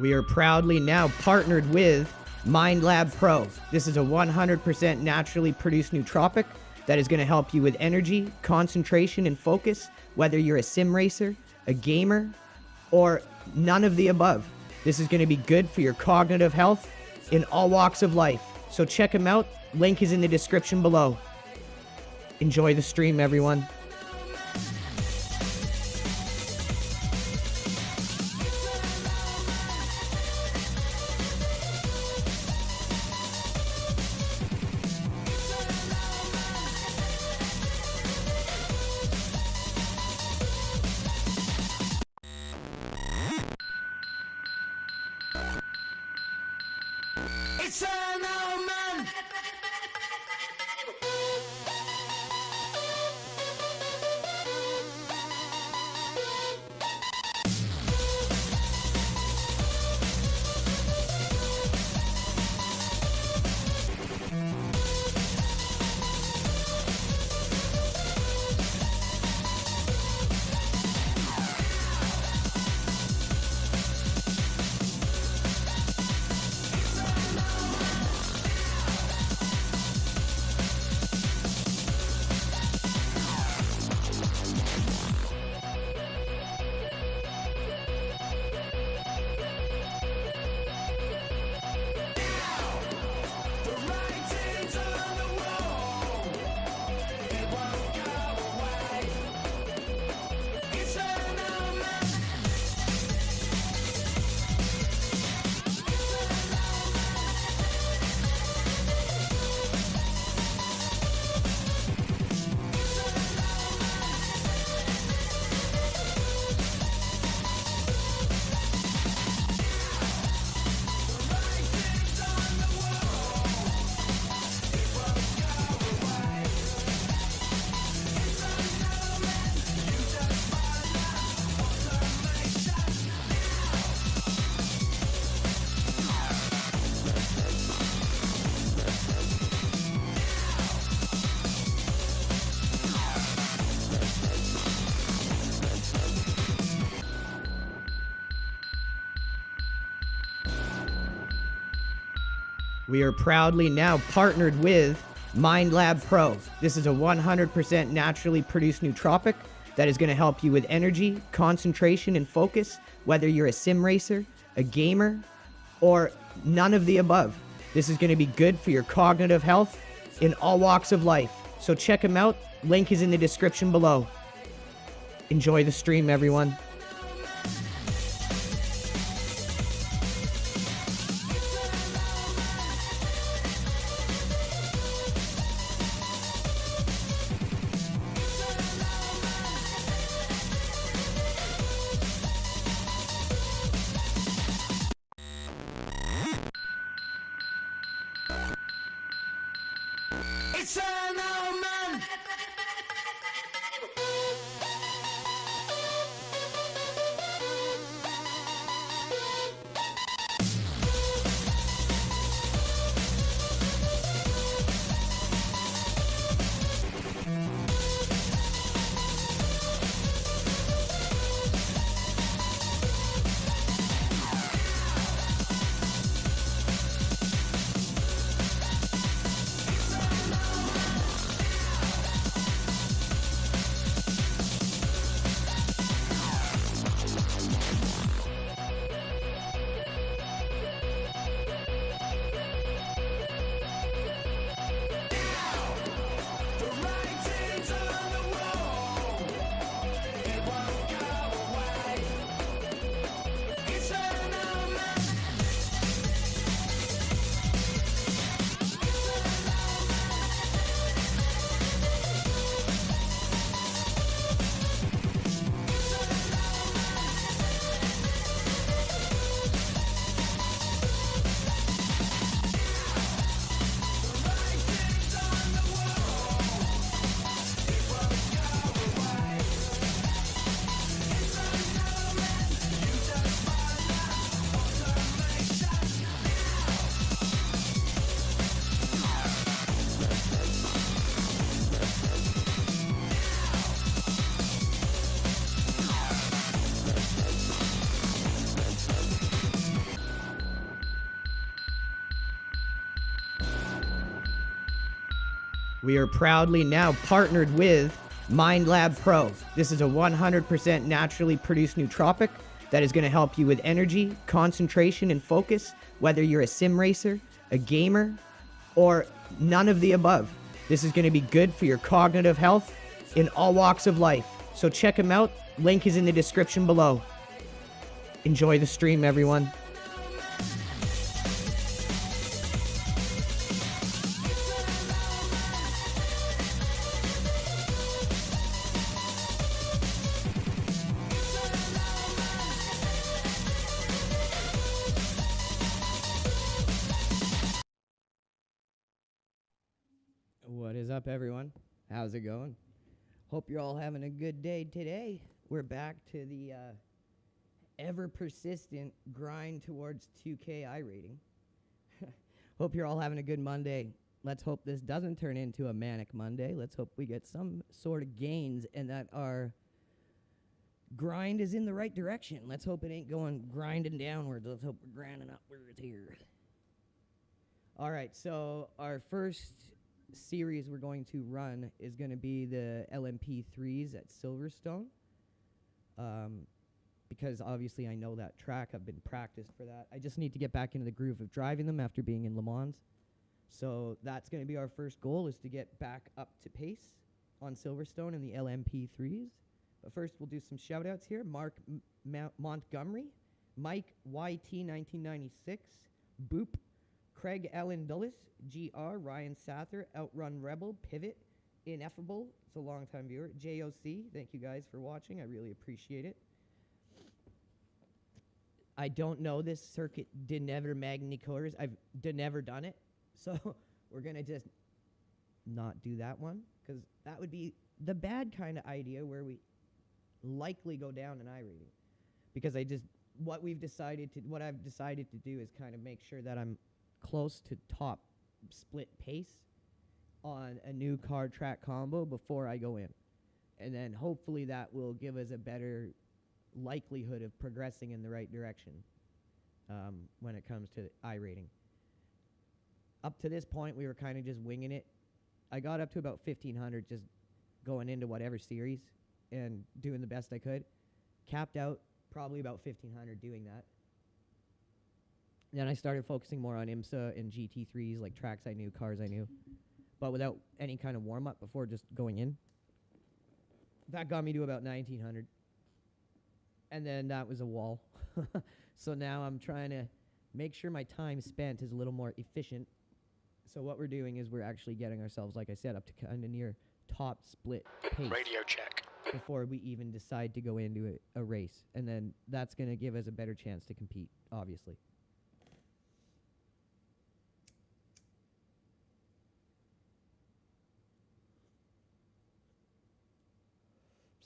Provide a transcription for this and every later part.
We are proudly now partnered with SRP-PRO. This is a 100% naturally produced nootropic that is going to help you with energy, concentration, and focus, whether you're a sim racer, a gamer, or none of the above. This is going to be good for your cognitive health in all walks of life. So check them out. Link is in the description below. Enjoy the stream, everyone. It's an old man. We are proudly now partnered with SRP-PRO. This is a 100% naturally produced nootropic that is going to help you with energy, concentration, and focus, whether you're a sim racer, a gamer, or none of the above. This is going to be good for your cognitive health in all walks of life. So check them out. Link is in the description below. Enjoy the stream, everyone. It's an old man. We are proudly now partnered with SRP-PRO. This is a 100% naturally produced nootropic that is going to help you with energy, concentration, and focus, whether you're a sim racer, a gamer, or none of the above. This is going to be good for your cognitive health in all walks of life. So check them out. Link is in the description below. Enjoy the stream, everyone. What is up, everyone? How's it going? Hope you're all having a good day today. We're back to the ever-persistent grind towards 2K Irating. Hope you're all having a good Monday. Let's hope this doesn't turn into a manic Monday. Let's hope we get some sort of gains and that our grind is in the right direction. Let's hope it ain't going grinding downwards. Let's hope we're grinding upwards here. All right, so our first series we're going to run is going to be the LMP3s at Silverstone, because obviously I know that track. I've been practiced for that. I just need to get back into the groove of driving them after being in Le Mans. So that's going to be our first goal, is to get back up to pace on Silverstone in the LMP3s. But first we'll do some shout outs here. Mark Montgomery, Mike YT1996, Boop, Craig Allen Dulles, GR, Ryan Sather, Outrun Rebel, Pivot, Ineffable, it's a long-time viewer, JOC, thank you guys for watching, I really appreciate it. I don't know this circuit, did never Magny Cores, I've never done it, so we're going to just not do that one, because that would be the bad kind of idea where we likely go down in Irating, because what I've decided to do is kind of make sure that I'm close to top split pace on a new car track combo before I go in. And then hopefully that will give us a better likelihood of progressing in the right direction when it comes to Irating. Up to this point, we were kind of just winging it. I got up to about 1,500 just going into whatever series and doing the best I could. Capped out probably about 1,500 doing that. Then I started focusing more on IMSA and GT3s, like tracks I knew, cars I knew, but without any kind of warm-up before just going in. That got me to about 1,900. And then that was a wall. So now I'm trying to make sure my time spent is a little more efficient. So what we're doing is we're actually getting ourselves, like I said, up to kind of near top split pace. Radio check. Before we even decide to go into a race. And then that's going to give us a better chance to compete, obviously.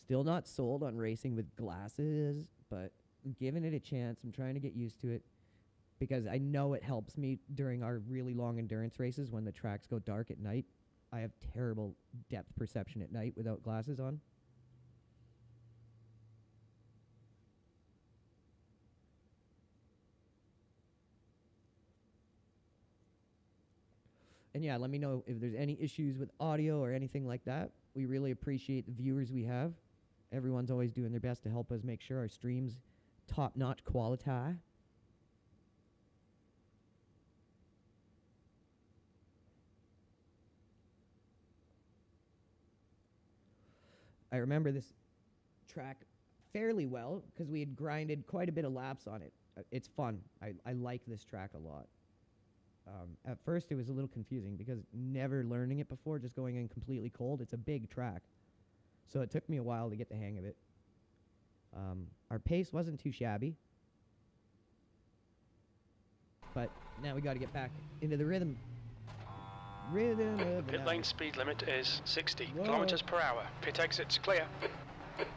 Still not sold on racing with glasses, but I'm giving it a chance. I'm trying to get used to it because I know it helps me during our really long endurance races when the tracks go dark at night. I have terrible depth perception at night without glasses on. And yeah, let me know if there's any issues with audio or anything like that. We really appreciate the viewers we have. Everyone's always doing their best to help us make sure our stream's top-notch quality. I remember this track fairly well because we had grinded quite a bit of laps on it. It's fun. I like this track a lot. At first it was a little confusing because never learning it before, just going in completely cold. It's a big track. So it took me a while to get the hang of it. Our pace wasn't too shabby. But now we got to get back into the rhythm. Rhythm of Pit lane speed limit is 60 kilometers per hour. Pit exit's clear.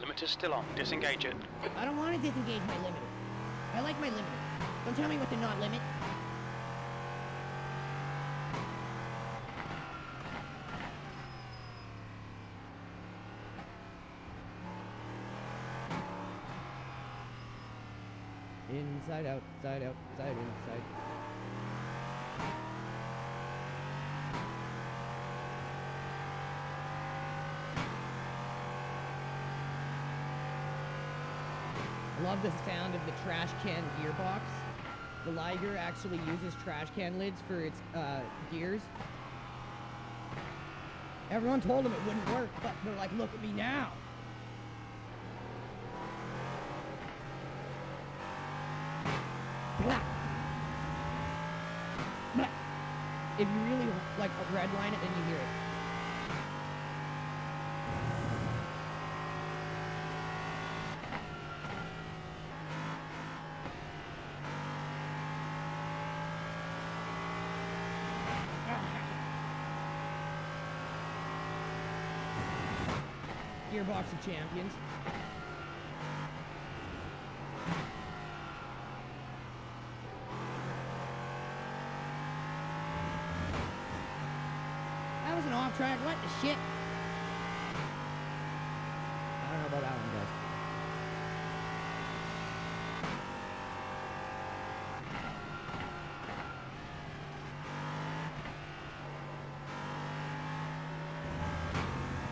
Limiter's still on. Disengage it. I don't want to disengage my limiter. I like my limiter. Don't tell me what to not limit. Inside out, side out, side inside. I love the sound of the trash can gearbox. The Liger actually uses trash can lids for its gears. Everyone told him it wouldn't work, but they're like, look at me now. Blah. Blah. If you really like redline it, then you hear it. Gearbox of Champions. That was an off track. What the shit? I don't know about that one, guys.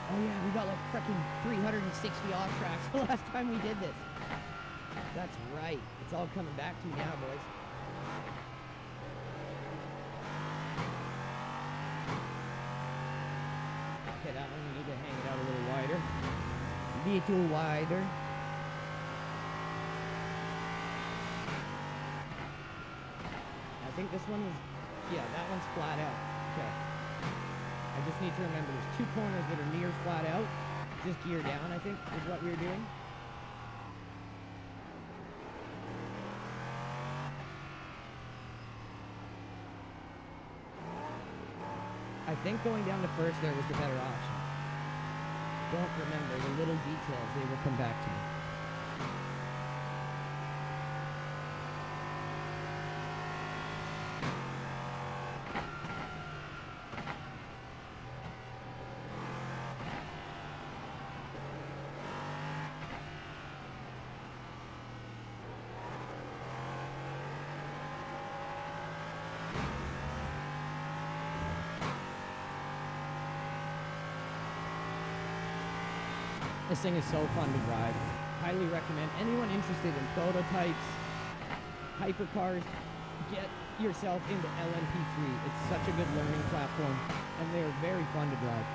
Oh yeah, we got like freaking 360 off tracks the last time we did this. That's right. It's all coming back to me now, boys. Okay, that one we need to hang it out a little wider. Little wider. I think this one is, yeah, that one's flat out. Okay. I just need to remember there's two corners that are near flat out. Just gear down, I think, is what we were doing. I think going down to first there was the better option. Don't remember the little details. They will come back to me. This thing is so fun to drive. Highly recommend anyone interested in prototypes, hypercars, get yourself into LMP3. It's such a good learning platform, and they're very fun to drive.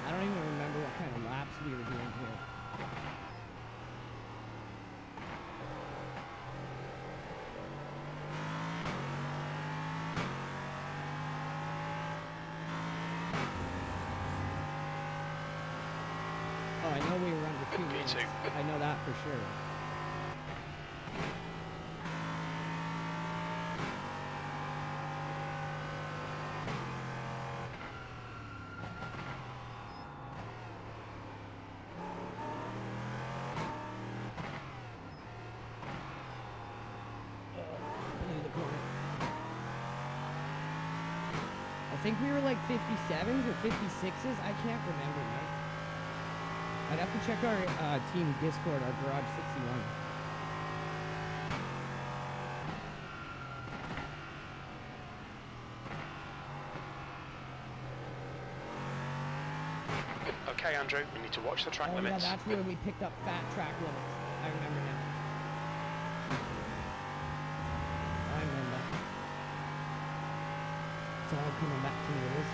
I don't even remember what kind of laps we were doing here. Oh, I know we were under 2 minutes. I know that for sure. I think we were like 57s or 56s. I can't remember now. I'd have to check our team Discord, our Garage 61. Okay, Andrew, we need to watch the track Oh limits. yeah, that's where we picked up fat track limits. I remember now. I remember. It's all coming back to me, it is.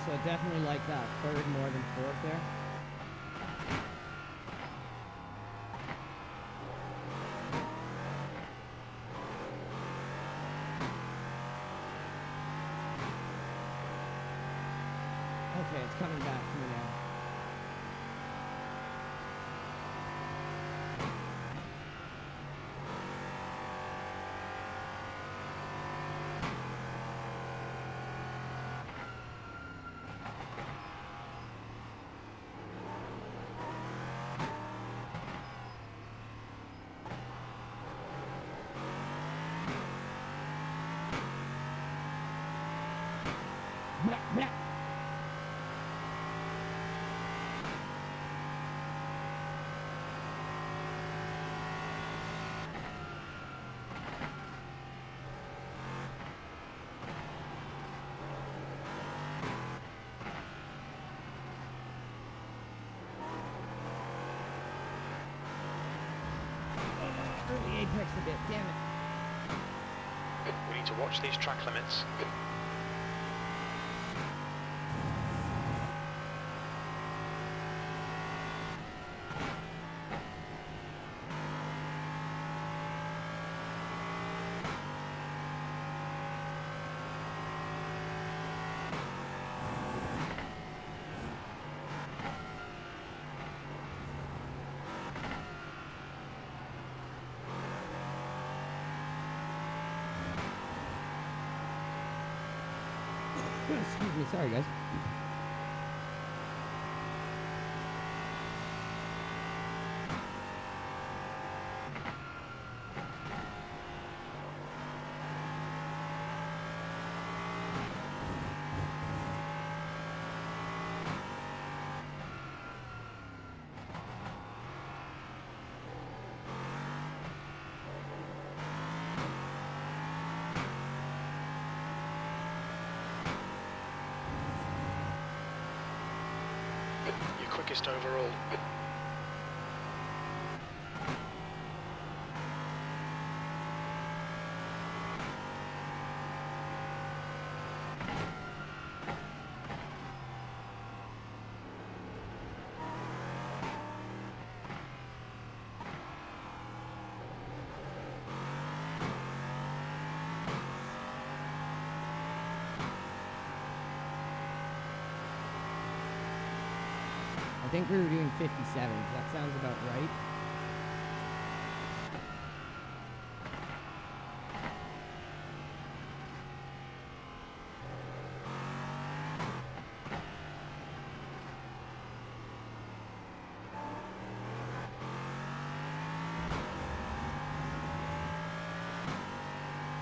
so definitely like that third more than fourth there. Okay, it's coming back to me now. Blah, blah. Early apex a bit, damn it. We need to watch these track limits. Excuse me, sorry guys. Your quickest overall. I think we were doing 57. That sounds about right.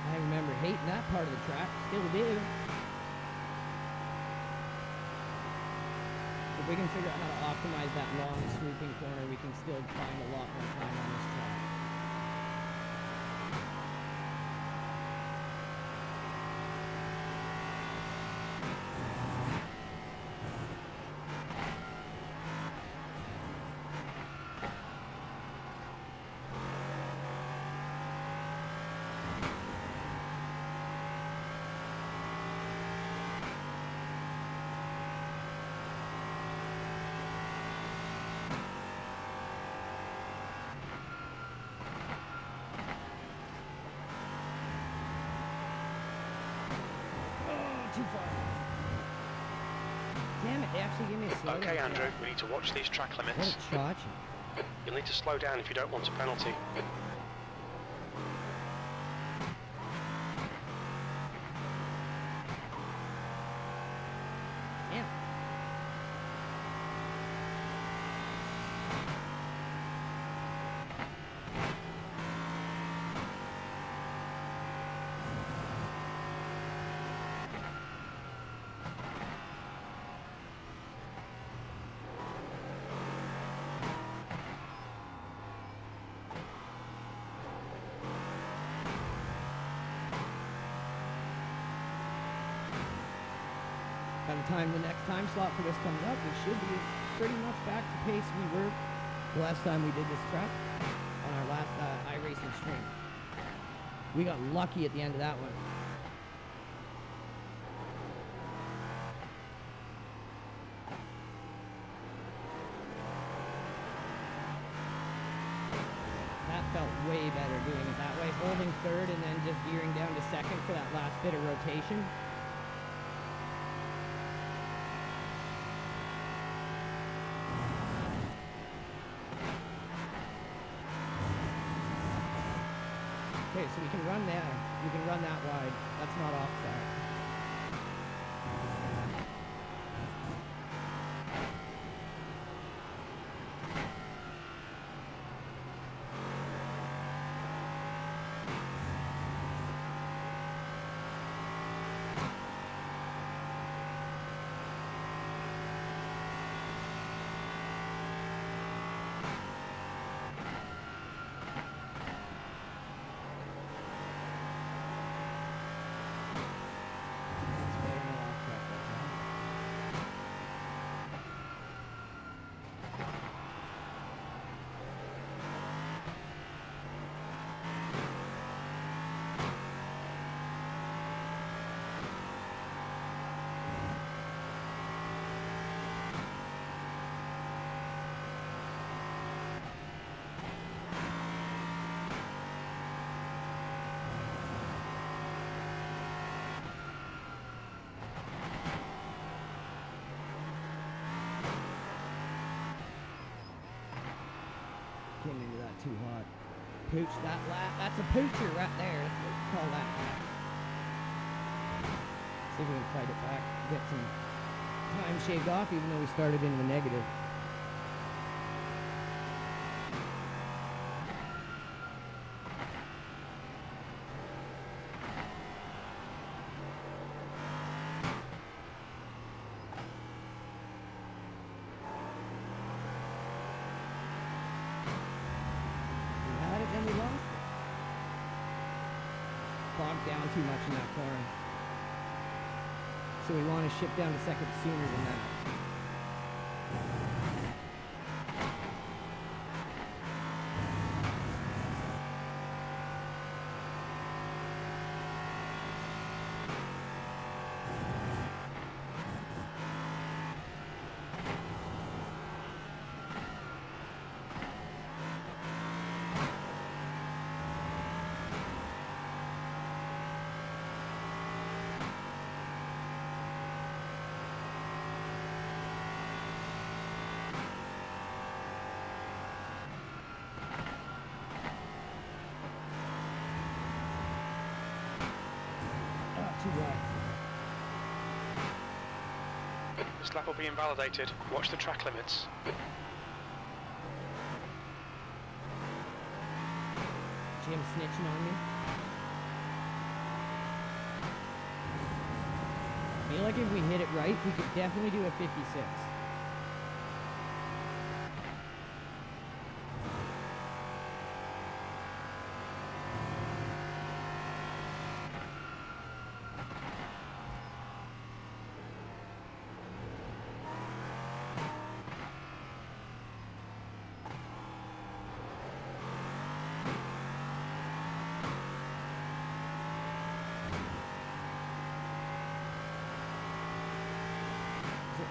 I remember hating that part of the track. Still do. If we can figure out how to optimize that long sweeping corner, we can still find a lot more time on this track. Too far. Damn it, they actually gave me a slow. Okay, Andrew, we need to watch these track What limits. a charge. You'll need to slow down if you don't want a penalty. Damn. By the time the next time slot for this comes up, we should be pretty much back to pace we were the last time we did this track on our last Iracing stream. We got lucky at the end of that one. felt way better doing it that way, holding third and then just veering down to second for that last bit of rotation. Okay, so we can run there. We can run that wide. That's not off track. Getting into that too hot. Pooch that lap. That's a poocher right there. That's what we call that. See if we can fight it back. Get some time shaved off even though we started in the negative. We lost it. Bogged down too much in that corner. So we want to shift down to second sooner than that. This lap will be invalidated. Watch the track limits. Jim snitching on me. I feel like if we hit it right, we could definitely do a 56.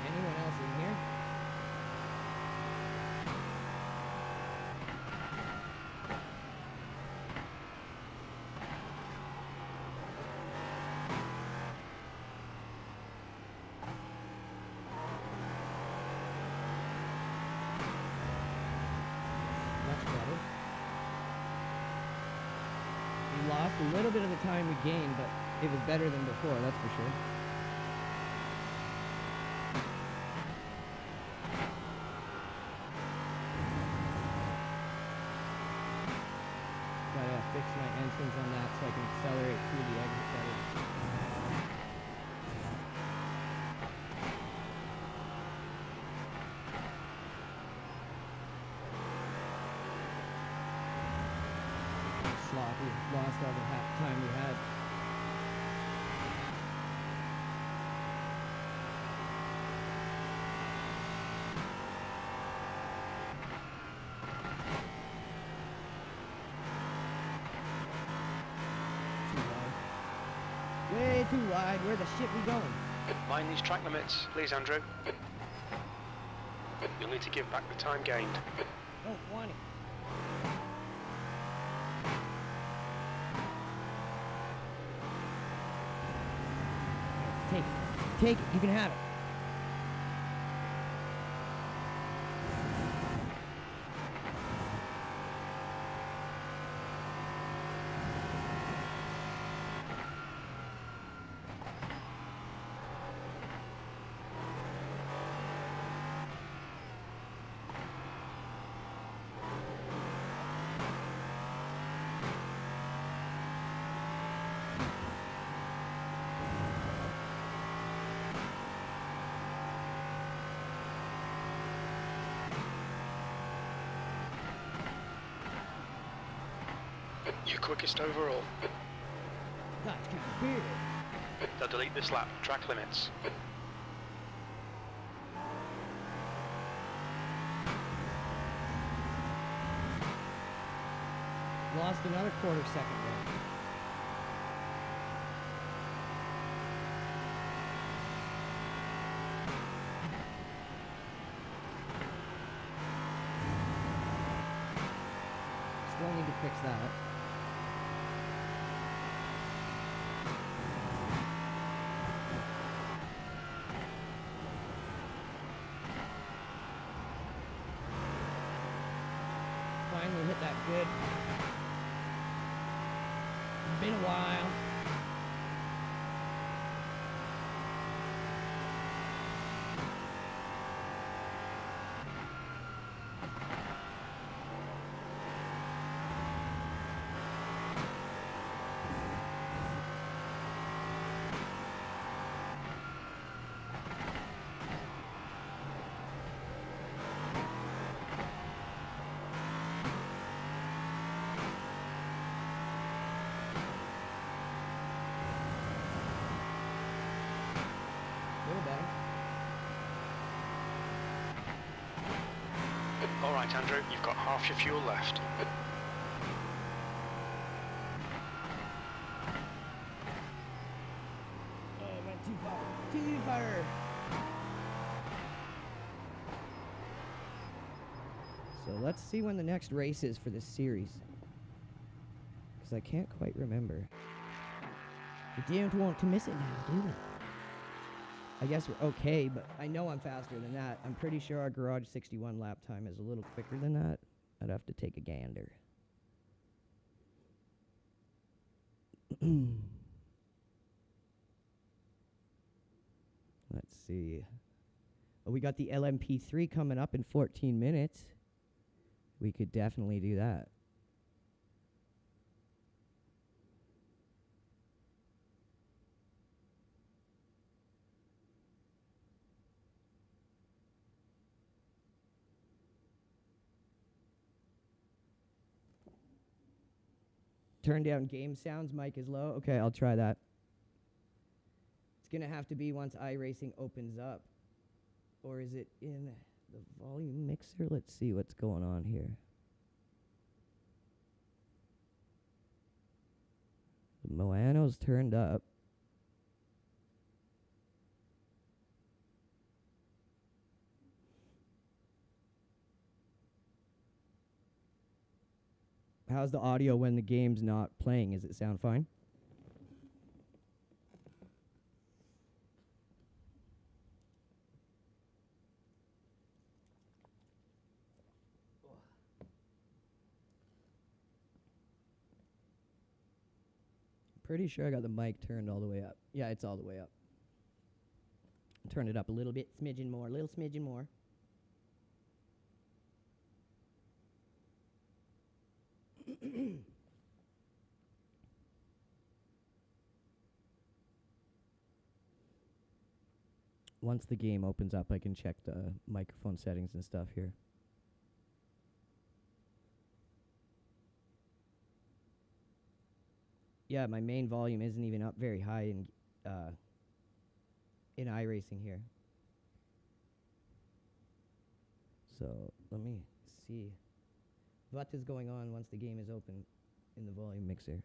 Anyone else in here? Much better. We lost a little bit of the time we gained, but it was better than before, that's for sure. Gotta fix my entrance on that so I can accelerate through the exit better. Sloppy. Lost all the time we had. Way too wide. Where the shit we going? Mind these track limits, please, Andrew. You'll need to give back the time gained. Don't want it. Take it. Take it. You can have it. Your quickest overall. That's kind of weird. They'll delete this lap. Track limits. Lost another quarter second there. Still need to fix that. Finally hit that good. Been a while. Little better. All right, Andrew. You've got half your fuel left. Oh, I went too far. Too far. So let's see when the next race is for this series. Because I can't quite remember. You don't want to miss it now, do we? I guess we're okay, but I know I'm faster than that. I'm pretty sure our Garage 61 lap time is a little quicker than that. I'd have to take a gander. Let's see. Oh, we got the LMP3 coming up in 14 minutes. We could definitely do that. Turn down game sounds, mic is low. Okay, I'll try that. It's gonna have to be once iRacing opens up. Or is it in the volume mixer? Let's see what's going on here. The Moano's turned up. How's the audio when the game's not playing? Does it sound fine? Pretty sure I got the mic turned all the way up. Yeah, it's all the way up. Turn it up a little bit, smidgen more, a little smidgen more. Once the game opens up, I can check the microphone settings and stuff here. Yeah, my main volume isn't even up very high in iRacing here. So let me see what is going on once the game is open in the volume mixer.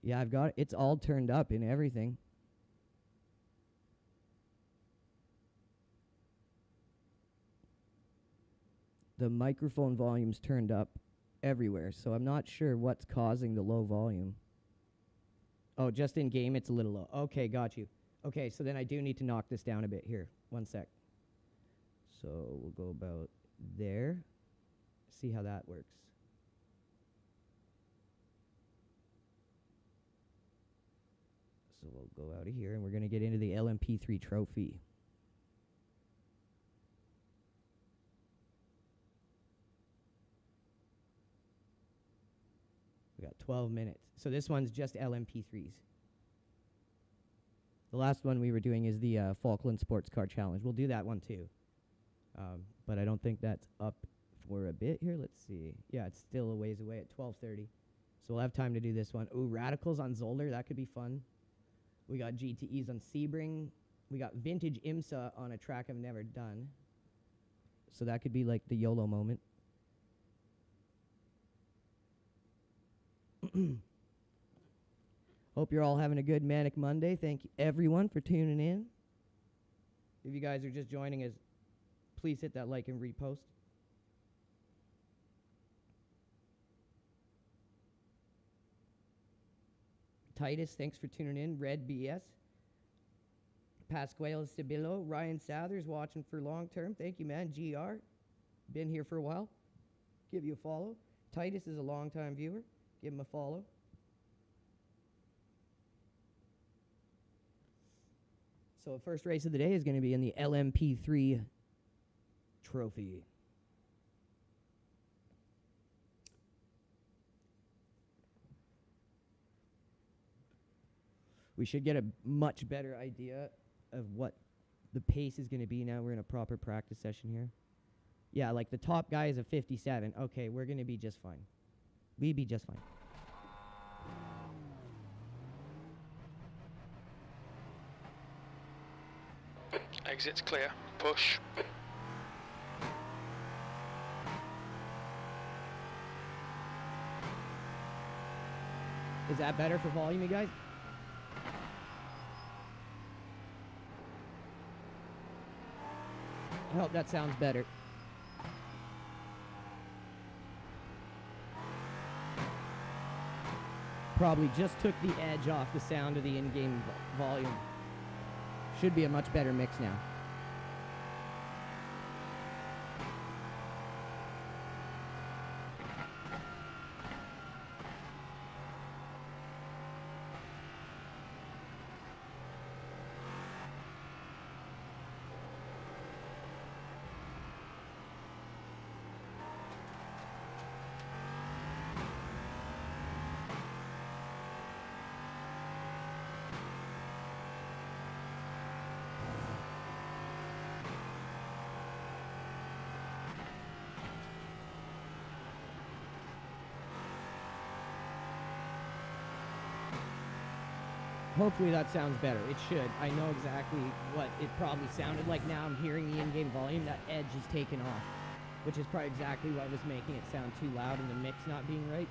Yeah, I've got it's all turned up and everything. The microphone volume's turned up everywhere, so I'm not sure what's causing the low volume. Oh, just in game it's a little low. Okay, got you. Okay, so then I do need to knock this down a bit here. 1 sec. So we'll go about there. See how that works. So we'll go out of here and we're going to get into the LMP3 trophy. We got 12 minutes. So this one's just LMP3s. The last one we were doing is the Falkland Sports Car Challenge. We'll do that one too. But I don't think that's up for a bit here. Let's see. Yeah, it's still a ways away at 12:30. So we'll have time to do this one. Ooh, Radicals on Zolder. That could be fun. We got GTEs on Sebring. We got Vintage IMSA on a track I've never done. So that could be like the YOLO moment. Hope you're all having a good Manic Monday. Thank you everyone for tuning in. If you guys are just joining us, please hit that like and repost. Titus, thanks for tuning in. Red BS. Pasquale Sibilo. Ryan Southers watching for long term. Thank you, man. GR. Been here for a while. Give you a follow. Titus is a long time viewer. Give him a follow. So the first race of the day is going to be in the LMP3 trophy. We should get a much better idea of what the pace is going to be now we're in a proper practice session here. Yeah, like the top guy is a 57. Okay, we're going to be just fine. We'd be just fine. Exit's clear. Push. Is that better for volume, you guys? I hope that sounds better. Probably just took the edge off the sound of the in-game volume. Should be a much better mix now. Hopefully that sounds better. It should. I know exactly what it probably sounded like now. I'm hearing the in-game volume. That edge is taken off, which is probably exactly what was making it sound too loud and the mix not being right.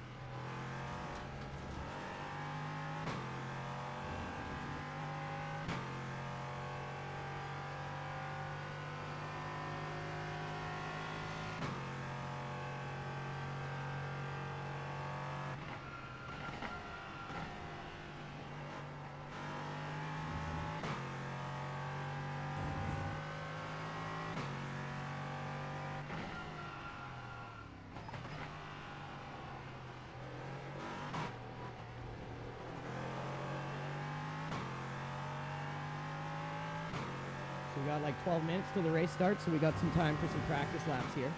So we got like 12 minutes till the race starts, so we got some time for some practice laps here.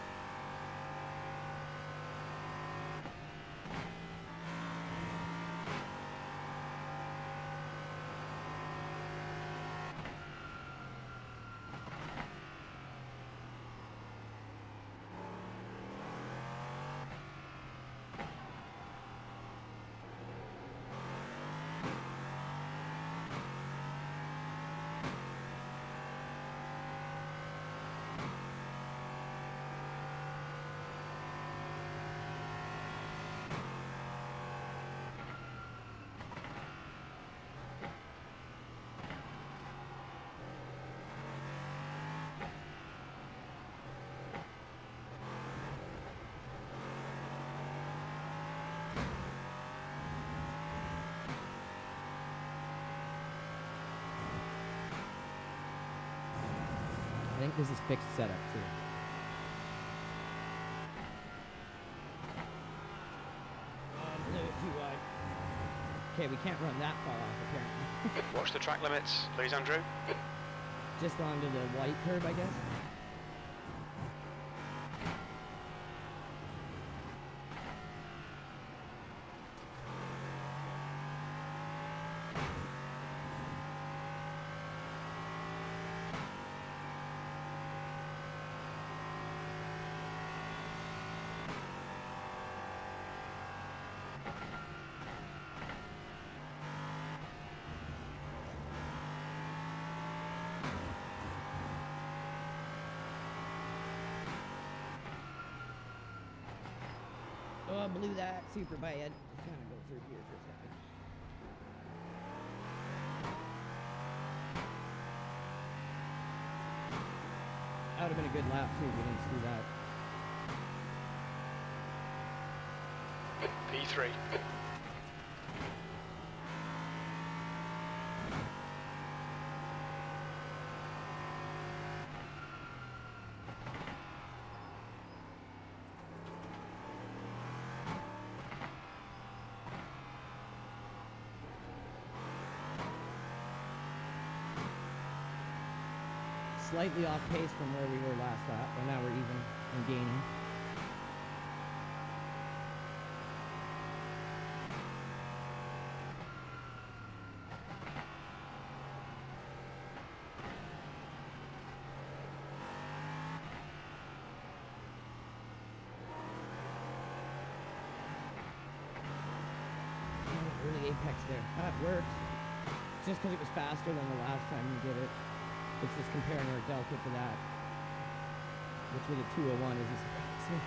I think this is fixed setup too. A little too wide. Okay, we can't run that far off apparently. Watch the track limits, please, Andrew. Just onto the white curb, I guess. Oh, blew that super bad. Kind of go through here for a second. That would have been a good lap too if we didn't screw that. P3. Slightly off pace from where we were last lap, but now we're even and gaining. Early apex there. That worked. Just because it was faster than the last time we did it. It's just comparing our delta to that, which with a 201 is surprising.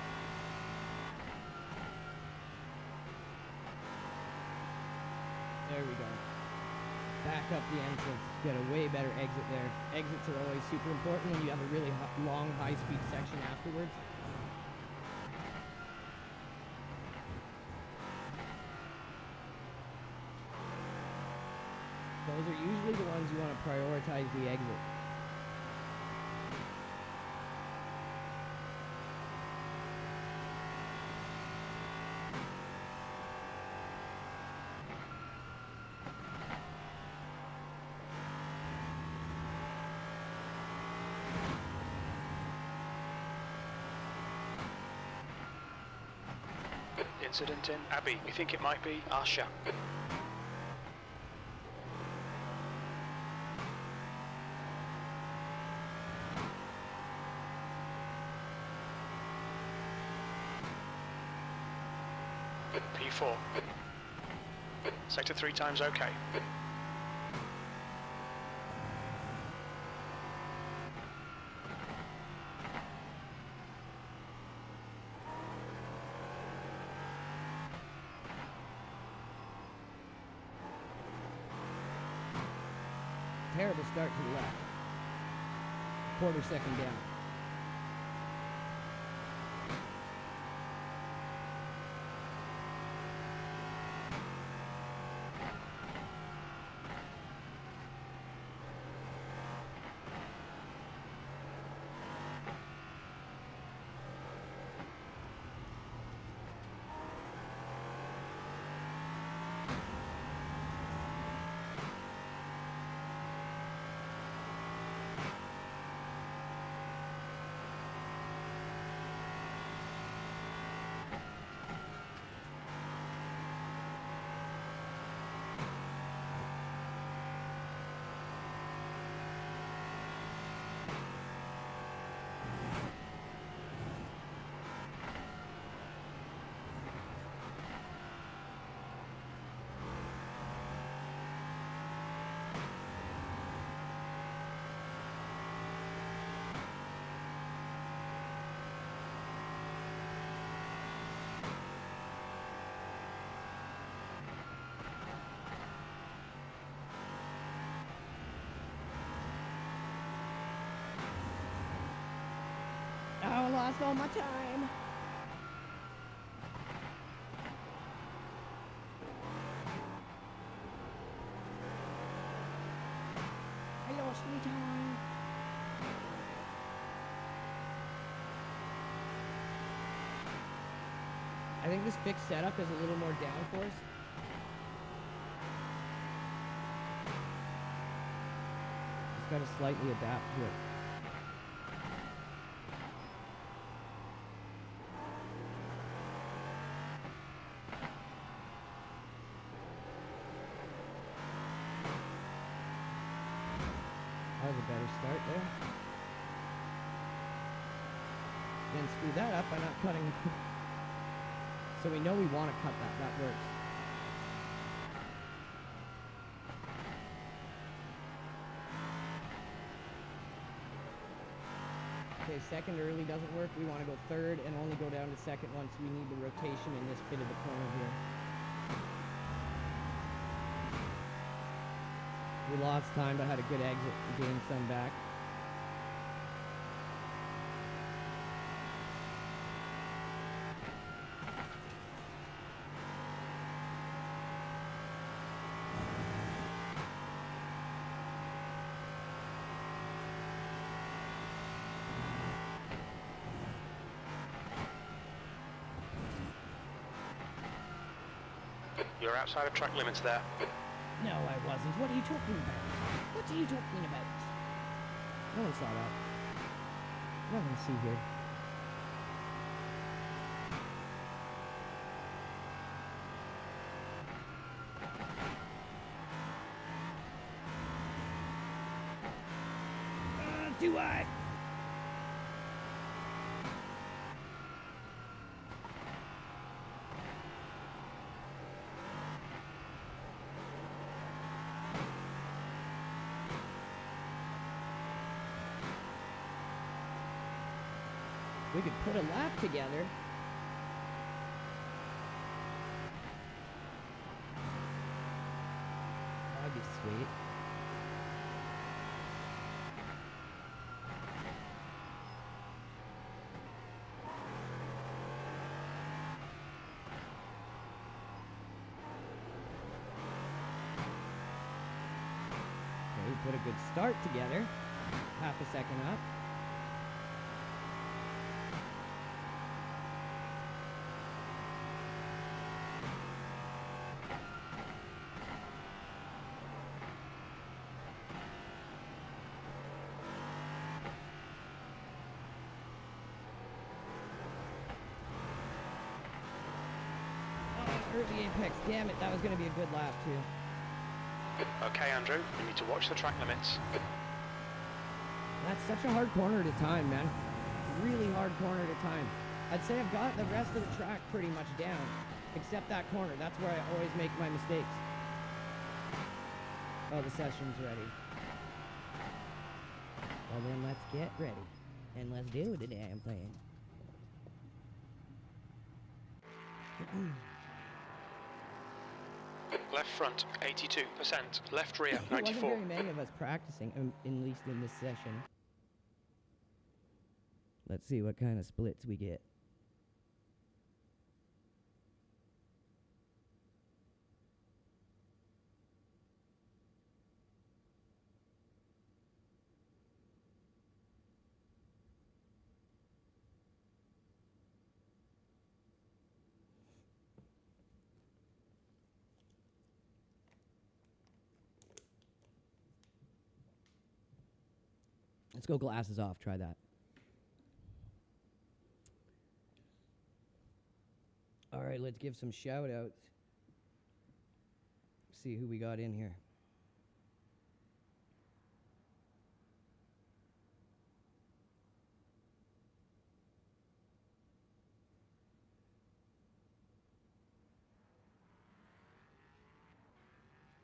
There we go. Back up the entrance. Get a way better exit there. Exits are always super important when you have a really long, high-speed section afterwards. Those are usually the ones you want to prioritize the exit. Incident in Abbey. We think it might be Arsha. P4. Sector 3 times okay. Terrible start to the left. Quarter second down. Oh, I lost all my time. I lost my time. think this fixed setup is a little more downforce. Just gotta slightly adapt to it. That was a better start there. Then screw that up by not cutting. So we know we want to cut that. That works. Okay, second early doesn't work. We want to go third and only go down to second once we need the rotation in this bit of the corner here. We lost time but had a good exit to gain some back. You're outside of track limits there. No, I wasn't. What are you talking about? What are you talking about? No one saw that. Nothing to see here. Do I? We could put a lap together. That'd be sweet. Okay, we put a good start together. Half a second up. Early apex, damn it, that was going to be a good lap too. Okay, Andrew, you need to watch the track limits. That's such a hard corner to time, man. Really hard corner to time. I'd say I've got the rest of the track pretty much down, except that corner. That's where I always make my mistakes. Oh, the session's ready. Well then, let's get ready. And let's do the damn thing. Left front, 82%. Left rear, There wasn't 94. very many of us practicing, at least in this session. Let's see what kind of splits we get. Let's go glasses off, try that. All right, let's give some shout outs. See who we got in here.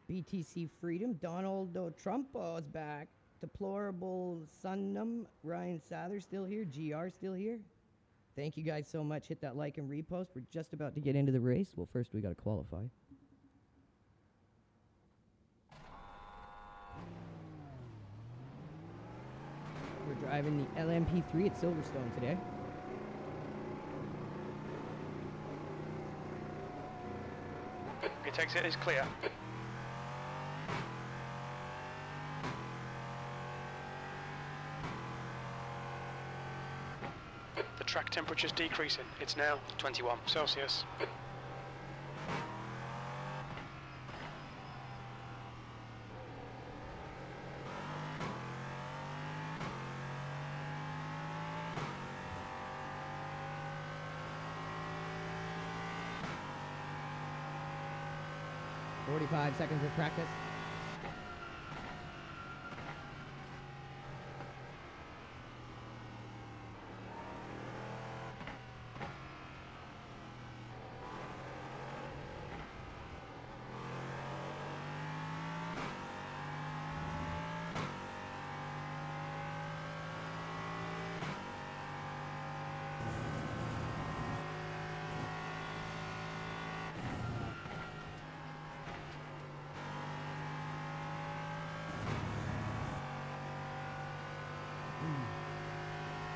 BTC Freedom, Donald Trumpo is back. Deplorable Sunnum, Ryan Sather still here, GR still here. Thank you guys so much. Hit that like and repost. We're just about to get into the race. Well, first we got to qualify. We're driving the LMP3 at Silverstone today. Pit exit is clear. The track temperature's decreasing. It's now 21 Celsius. "45 seconds of practice."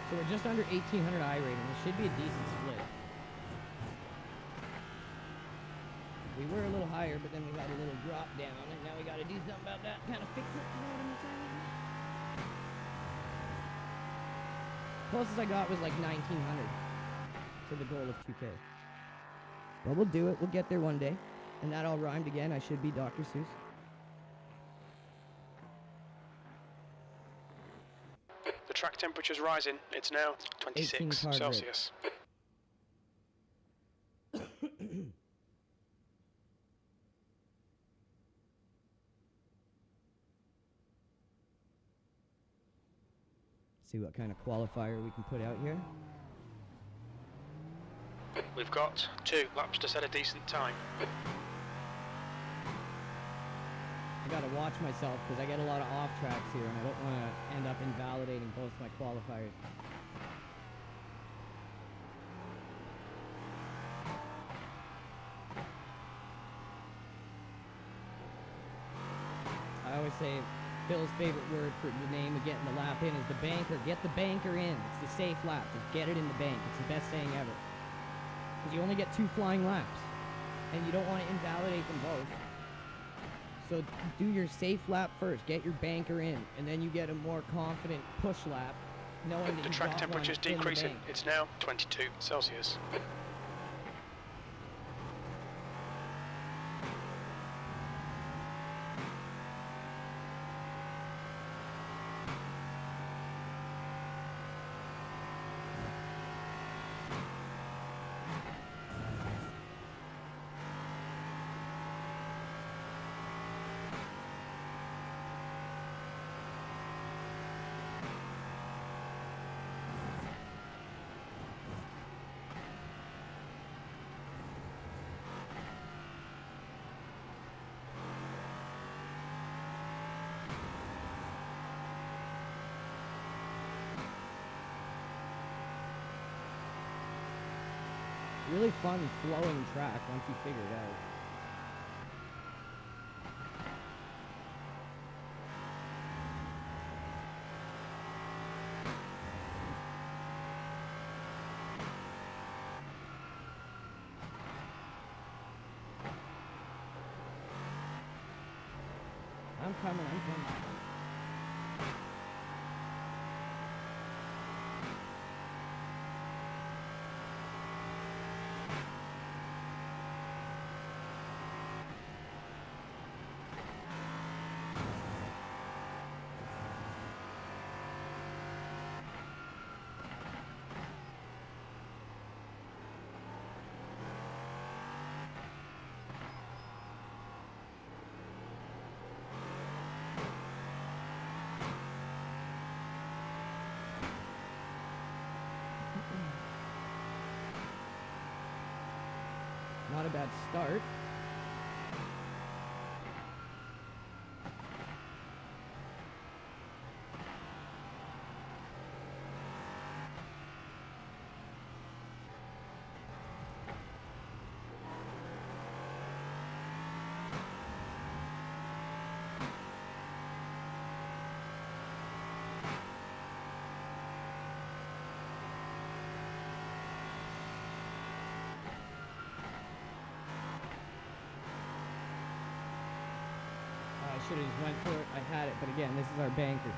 So we're just under 1800 I rating. This should be a decent split. We were a little higher, but then we got a little drop down, and now we got to do something about that, kind of fix it, you know what I'm saying? Closest I got was like 1900 to the goal of 2K. But we'll do it. We'll get there one day. And that all rhymed again. I should be Dr. Seuss. The track temperature's rising. It's now 26 Celsius. See what kind of qualifier we can put out here. We've got 2 laps to set a decent time. I gotta watch myself because I get a lot of off tracks here and I don't want to end up invalidating both my qualifiers. I always say Phil's favorite word for the name of getting the lap in is the banker. Get the banker in. It's the safe lap. Just get it in the bank. It's the best saying ever. Because you only get 2 flying laps. And you don't want to invalidate them both. So do your safe lap first. Get your banker in. And then you get a more confident push lap. Knowing that The you track got temperature's one in the decreasing. bank. It's now 22 Celsius. Really fun flowing track once you figure it out. I'm coming. Not a bad start. I should have just went for it. I had it, but again, this is our banker.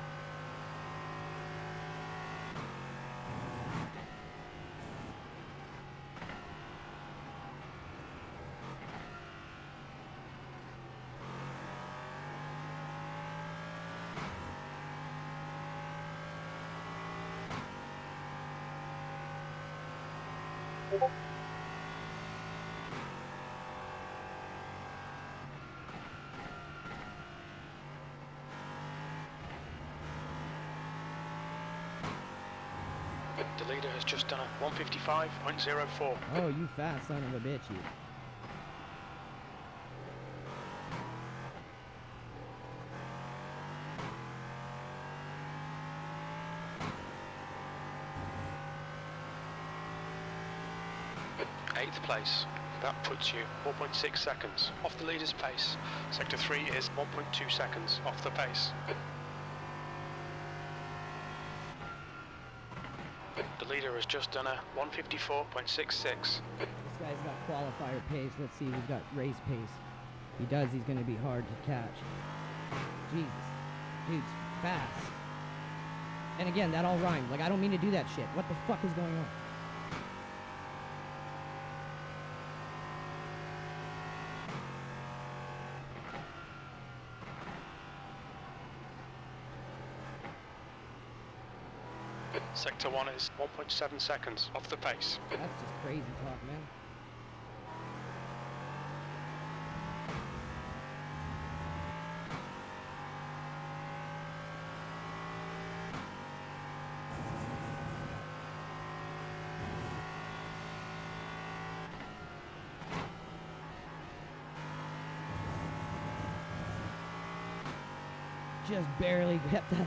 The leader has just done a 155.04. Oh, you fast son of a bitch, you. Eighth place. That puts you 4.6 seconds off the leader's pace. Sector 3 is 1.2 seconds off the pace. The leader has just done a 154.66. This guy's got qualifier pace. Let's see, he's got race pace. He does, he's going to be hard to catch. Jesus. Dude's fast. And again, that all rhymed. Like, I don't mean to do that shit. What the fuck is going on? Sector 1 is 1.7 seconds off the pace. That's just crazy talk, man. Just barely kept that.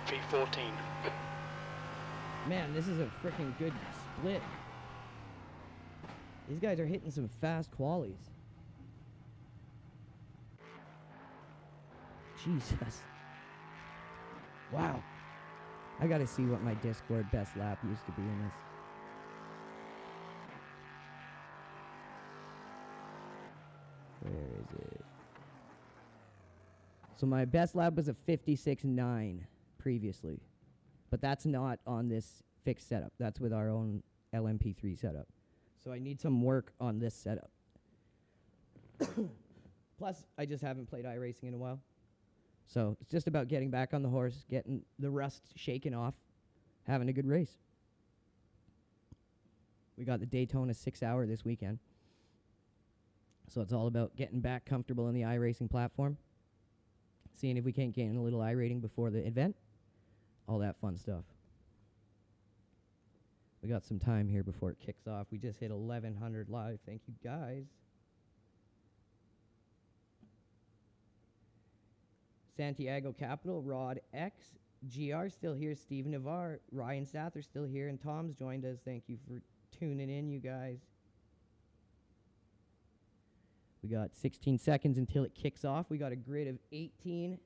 P14. Man, this is a freaking good split. These guys are hitting some fast qualies. Jesus. Wow. I gotta see what my Discord best lap used to be in this. Where is it? So my best lap was a 56.9 previously. But that's not on this fixed setup. That's with our own LMP3 setup. So I need some work on this setup. Plus, I just haven't played iRacing in a while. So it's just about getting back on the horse, getting the rust shaken off, having a good race. We got the Daytona 6-hour this weekend. So it's all about getting back comfortable in the iRacing platform, seeing if we can't gain a little iRating before the event, all that fun stuff. We got some time here before it kicks off. We just hit 1100 live. Thank you, guys. Santiago Capital, Rod X, GR still here, Steve Navarre, Ryan Sather still here, and Tom's joined us. Thank you for tuning in, you guys. We got 16 seconds until it kicks off. We got a grid of 18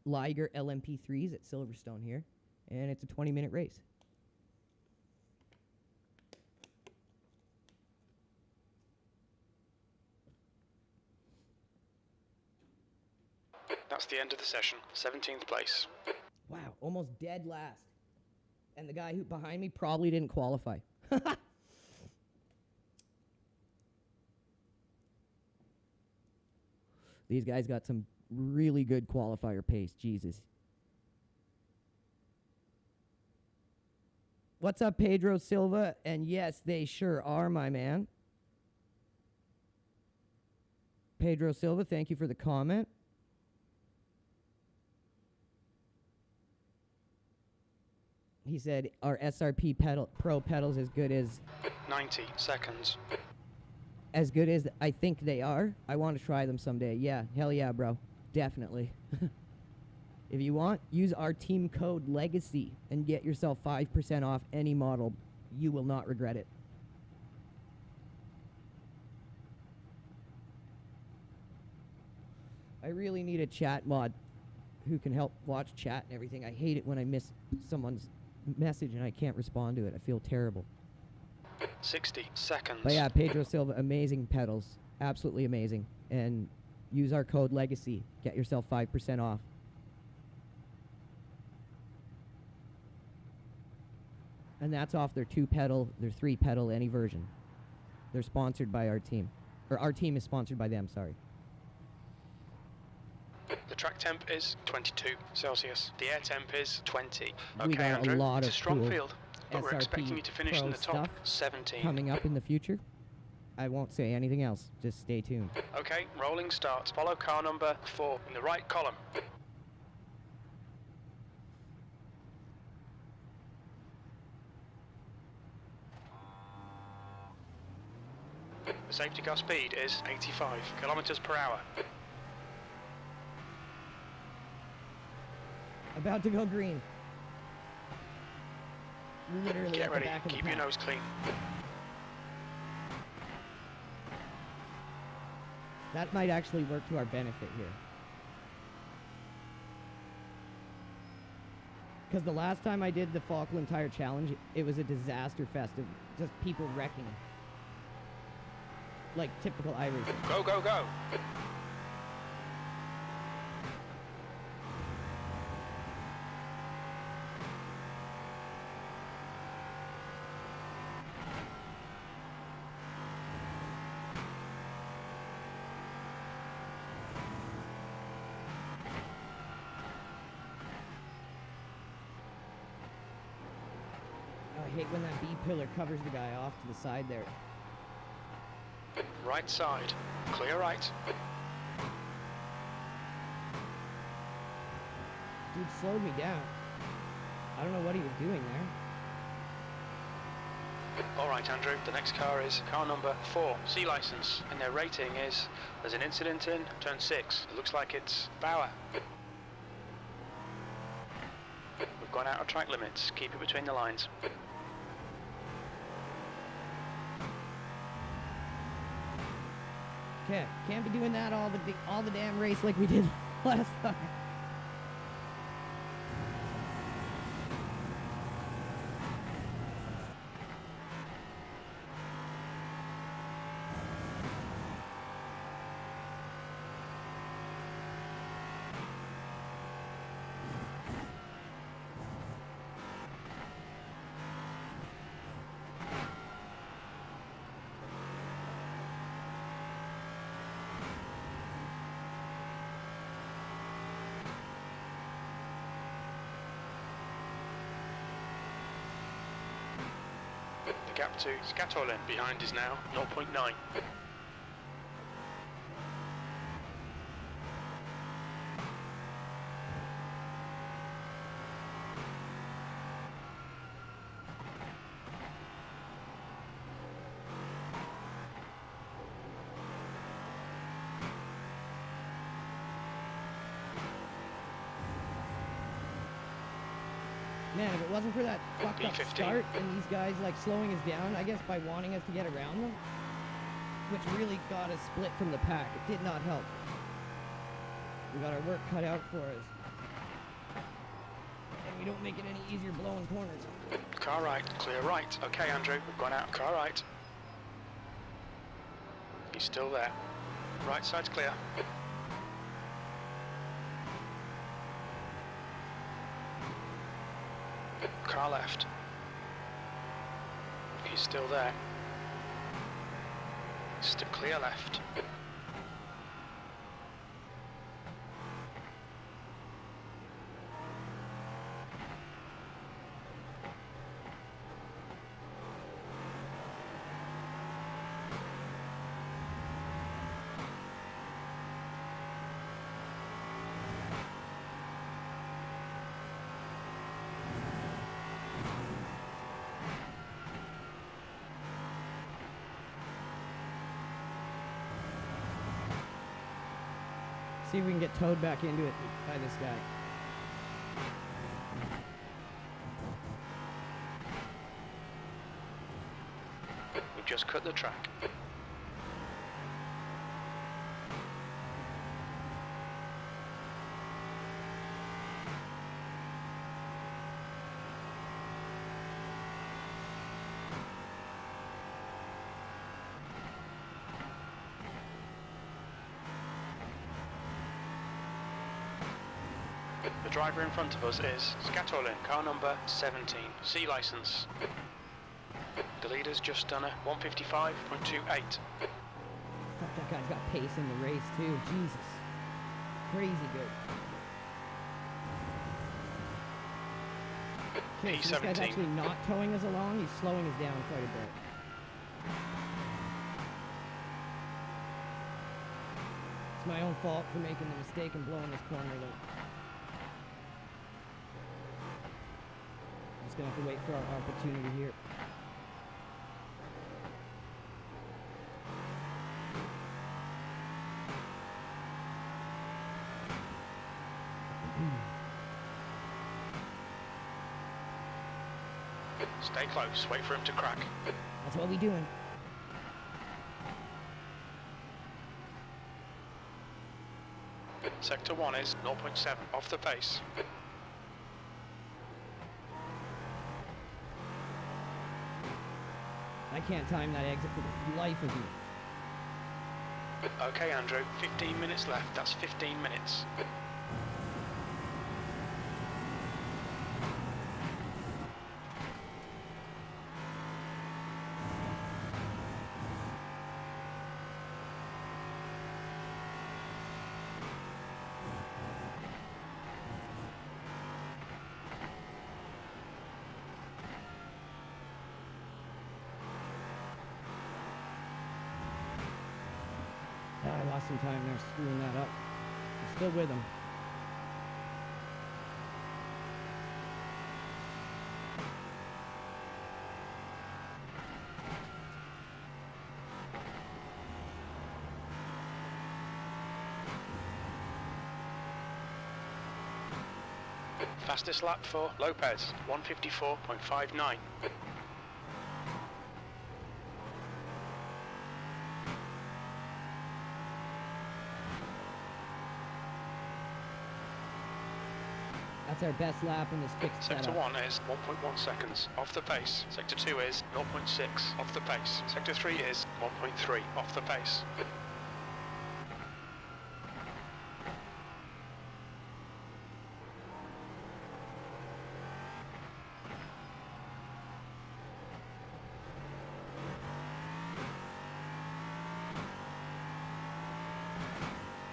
Liger LMP3s at Silverstone here, and it's a 20-minute race. That's the end of the session. 17th place. Wow, almost dead last. And the guy who behind me probably didn't qualify. These guys got some really good qualifier pace. Jesus. What's up, Pedro Silva? And yes, they sure are, my man. Pedro Silva, thank you for the comment. He said our SRP-PRO pedals as good as 90 seconds. as good as I think they are. I want to try them someday. Yeah, hell yeah, bro. Definitely. If you want, use our team code LEGACY and get yourself 5% off any model. You will not regret it. I really need a chat mod who can help watch chat and everything. I hate it when I miss someone's message and I can't respond to it. I feel terrible. 60 seconds. But yeah, Pedro Silva, amazing pedals. Absolutely amazing. And use our code LEGACY. Get yourself 5% off. And that's off their 2-pedal, their 3-pedal, any version. They're sponsored by our team. Or our team is sponsored by them, sorry. The track temp is 22 Celsius. The air temp is 20. We Okay, got Andrew, a lot it's a of strong cool field, but we're expecting you to finish in the top stuff 17. coming up in the future. I won't say anything else. Just stay tuned. Okay, rolling start. Follow car number 4 in the right column. The safety car speed is 85 kilometers per hour. About to go green. Literally Get at ready, the back of keep the your pack. nose clean. That might actually work to our benefit here. Because the last time I did the Falkland Tire Challenge, it was a disaster fest of just people wrecking. Like typical Iracing. Go, go, go! I hate when that B pillar covers the guy off to the side there. Right side, clear right. Dude slowed me down. I don't know what he was doing there. Alright Andrew, the next car is car number 4, C license, and their rating is, there's an incident in turn 6. It looks like it's Bauer. We've gone out of track limits, keep it between the lines. Okay, can't be doing that all the damn race like we did last time. The gap to Skatolin behind is now 0.9. Man, if it wasn't for that fucked up B15. start and these guys like slowing us down, I guess by wanting us to get around them, which really got us split from the pack, it did not help. We got our work cut out for us. And we don't make it any easier blowing corners. Car right, clear right. Okay Andrew, we've gone out, car right. He's still there. Right side's clear. Car left. He's still there. Still clear left. See if we can get towed back into it by this guy. We've just cut the track. The driver in front of us is Scatolin, car number 17, C license. The leader's just done a 155.28. Fuck, that guy's got pace in the race too. Jesus. Crazy good. Okay, so this guy's P17. actually not towing us along. He's slowing us down quite a bit. It's my own fault for making the mistake and blowing this corner though. Just gonna have to wait for our opportunity here. Stay close, wait for him to crack. That's what we doing. Sector 1 is 0.7, off the pace. I can't time that exit for the life of me. Okay, Andrew, 15 minutes left, that's 15 minutes. I lost some time there screwing that up. I'm still with him. Fastest lap for Lopez, 154.59. That's our best lap in this fixed Sector setup. 1 is 1.1 seconds, off the pace. Sector 2 is 0.6, off the pace. Sector 3 is 1.3, off the pace.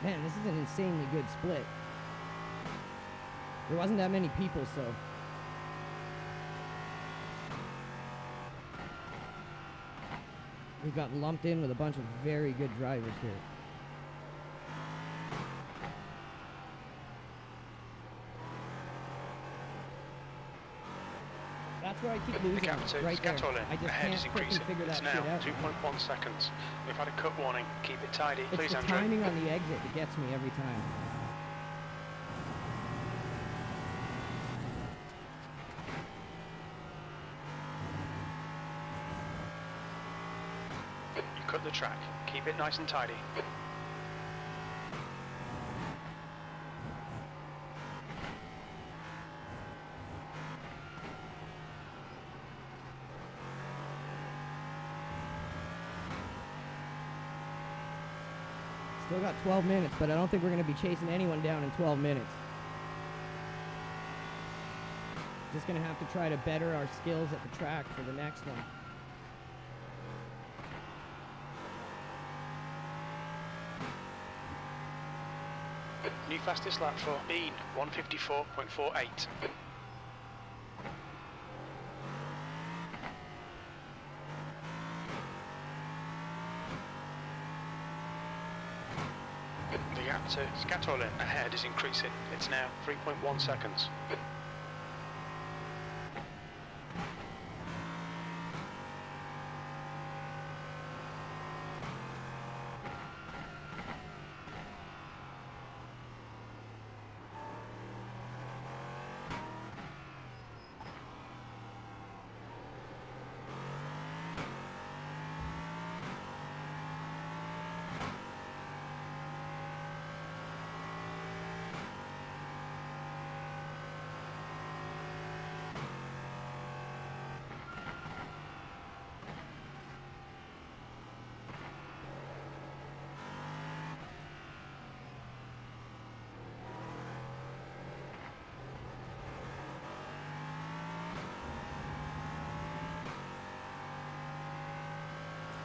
Man, this is an insanely good split. There wasn't that many people, so. We got lumped in with a bunch of very good drivers here. That's where I keep The losing gap to right there. Scatolin, I just ahead is can't freaking increasing. figure It's that shit now out. 2.1 seconds. We've had a cut warning. Keep it tidy, It's please, the Andrew. timing on the exit that gets me every time. You cut the track. Keep it nice and tidy. Still got 12 minutes, but I don't think we're going to be chasing anyone down in 12 minutes. Just going to have to try to better our skills at the track for the next one. New fastest lap for Bean, 154.48. The gap to Scatolin ahead is increasing. It's now 3.1 seconds.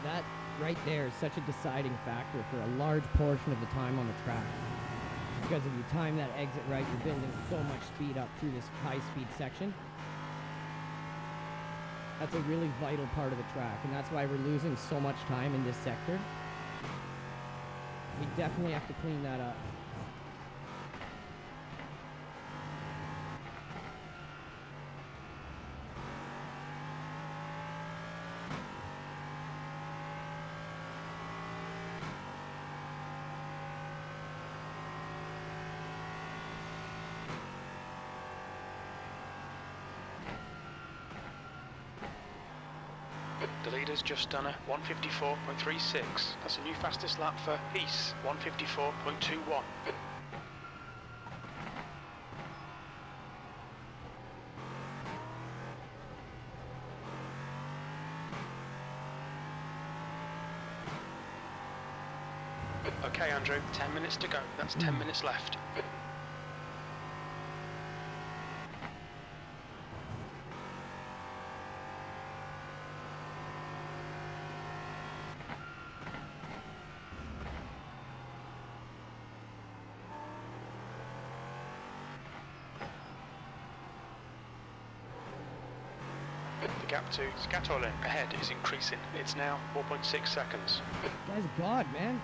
That right there is such a deciding factor for a large portion of the time on the track. Because if you time that exit right, you're building so much speed up through this high-speed section. That's a really vital part of the track, and that's why we're losing so much time in this sector. We definitely have to clean that up. The leader's just done a 154.36. That's a new fastest lap for Peace, 154.21. Okay, Andrew, 10 minutes to go. That's 10 minutes left. The gap to Scatolin ahead is increasing. It's now 4.6 seconds. Guy's God, man.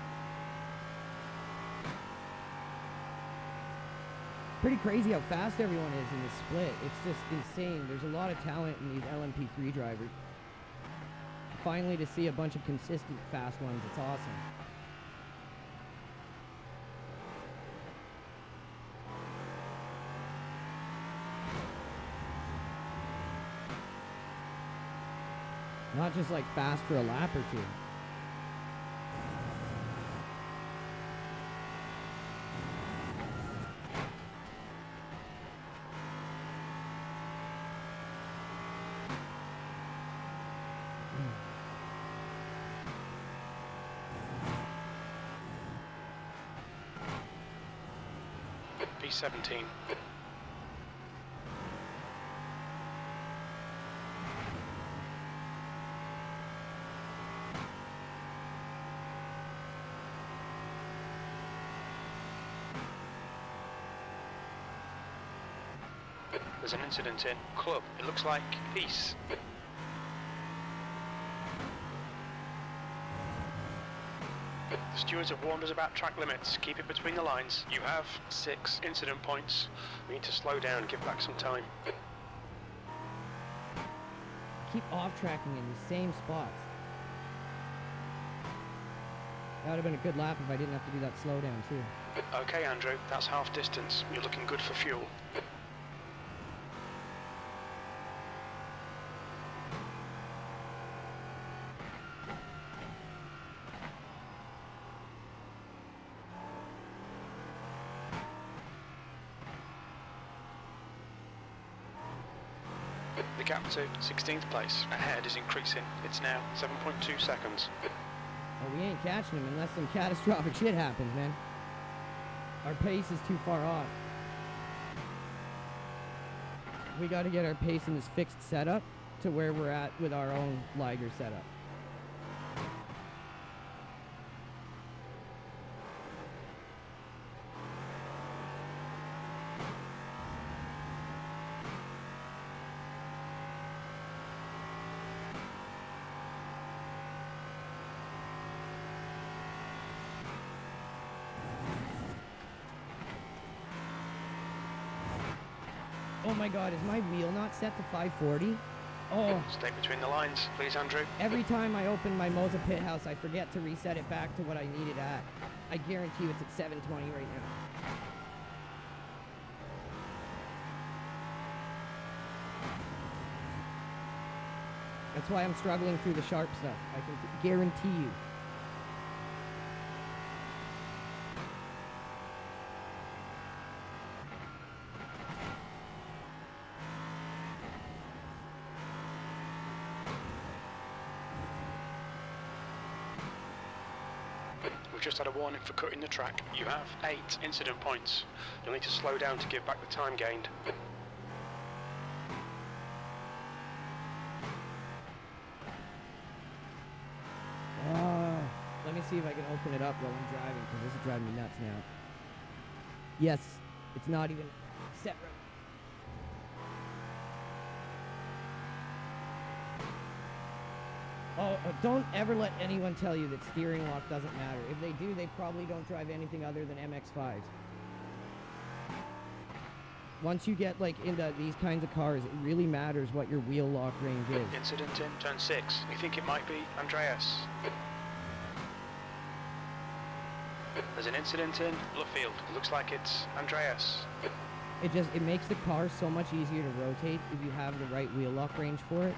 Pretty crazy how fast everyone is in this split. It's just insane. There's a lot of talent in these LMP3 drivers. Finally, to see a bunch of consistent fast ones, it's awesome. Not just like fast for a lap or two. P17. There's an incident in Club. It looks like Peace. The stewards have warned us about track limits. Keep it between the lines. You have 6 incident points. We need to slow down, give back some time. Keep off-tracking in the same spots. That would have been a good lap if I didn't have to do that slowdown too. Okay, Andrew, that's half distance. You're looking good for fuel. The gap to 16th place ahead is increasing. It's now 7.2 seconds. Well, we ain't catching him unless some catastrophic shit happens, man. Our pace is too far off. We got to get our pace in this fixed setup to where we're at with our own Liger setup. Oh my god, is my wheel not set to 540? Oh. Stay between the lines, please, Andrew. Every time I open my Moza pit house, I forget to reset it back to what I need it at. I guarantee you it's at 720 right now. That's why I'm struggling through the sharp stuff. I can guarantee you. We've just had a warning for cutting the track. You have 8 incident points. You'll need to slow down to give back the time gained. see if I can open it up while I'm driving, because this is driving me nuts now. Yes, it's not even set right. Oh, don't ever let anyone tell you that steering lock doesn't matter. If they do, they probably don't drive anything other than MX-5s. Once you get like into these kinds of cars, it really matters what your wheel lock range is. Incident in turn 6. We think it might be Andreas. There's an incident in Luffield. It looks like it's Andreas. It makes the car so much easier to rotate if you have the right wheel lock range for it.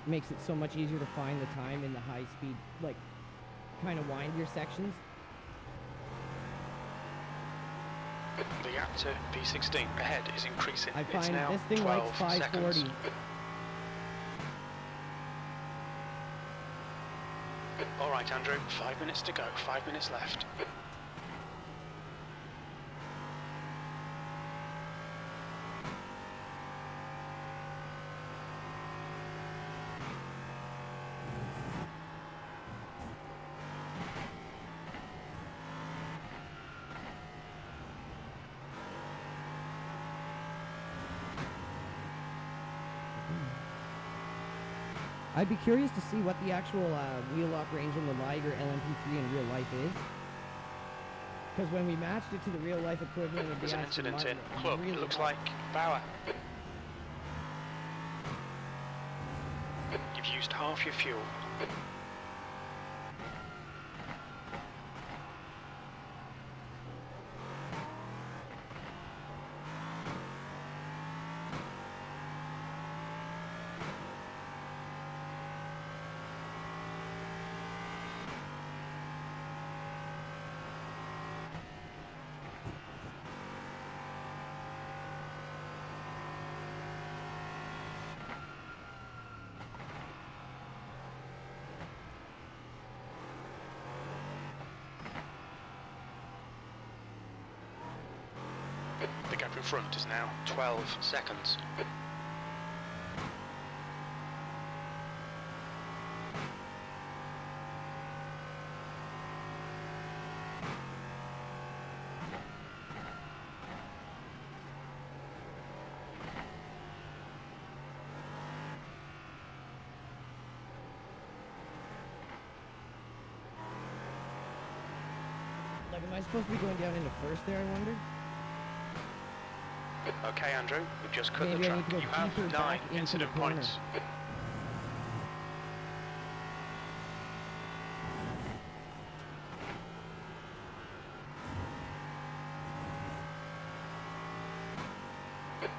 Makes it so much easier to find the time in the high speed, like, kind of windier sections. The gap to P16 ahead is increasing. I It's find now this thing 12 likes 540. seconds. All right, Andrew, 5 minutes to go, 5 minutes left. I'd be curious to see what the actual wheel lock range in the Liger LMP3 in real life is. Because when we matched it to the real life equivalent of the There's an Aston incident Martin, in Club. really It looks high. like Bauer. You've used half your fuel. The gap in front is now 12 seconds. Like, am I supposed to be going down into first there, I wonder? Okay, Andrew, we've just cut Maybe the I need track. to go You have deeper 9 back into the incident corner. points.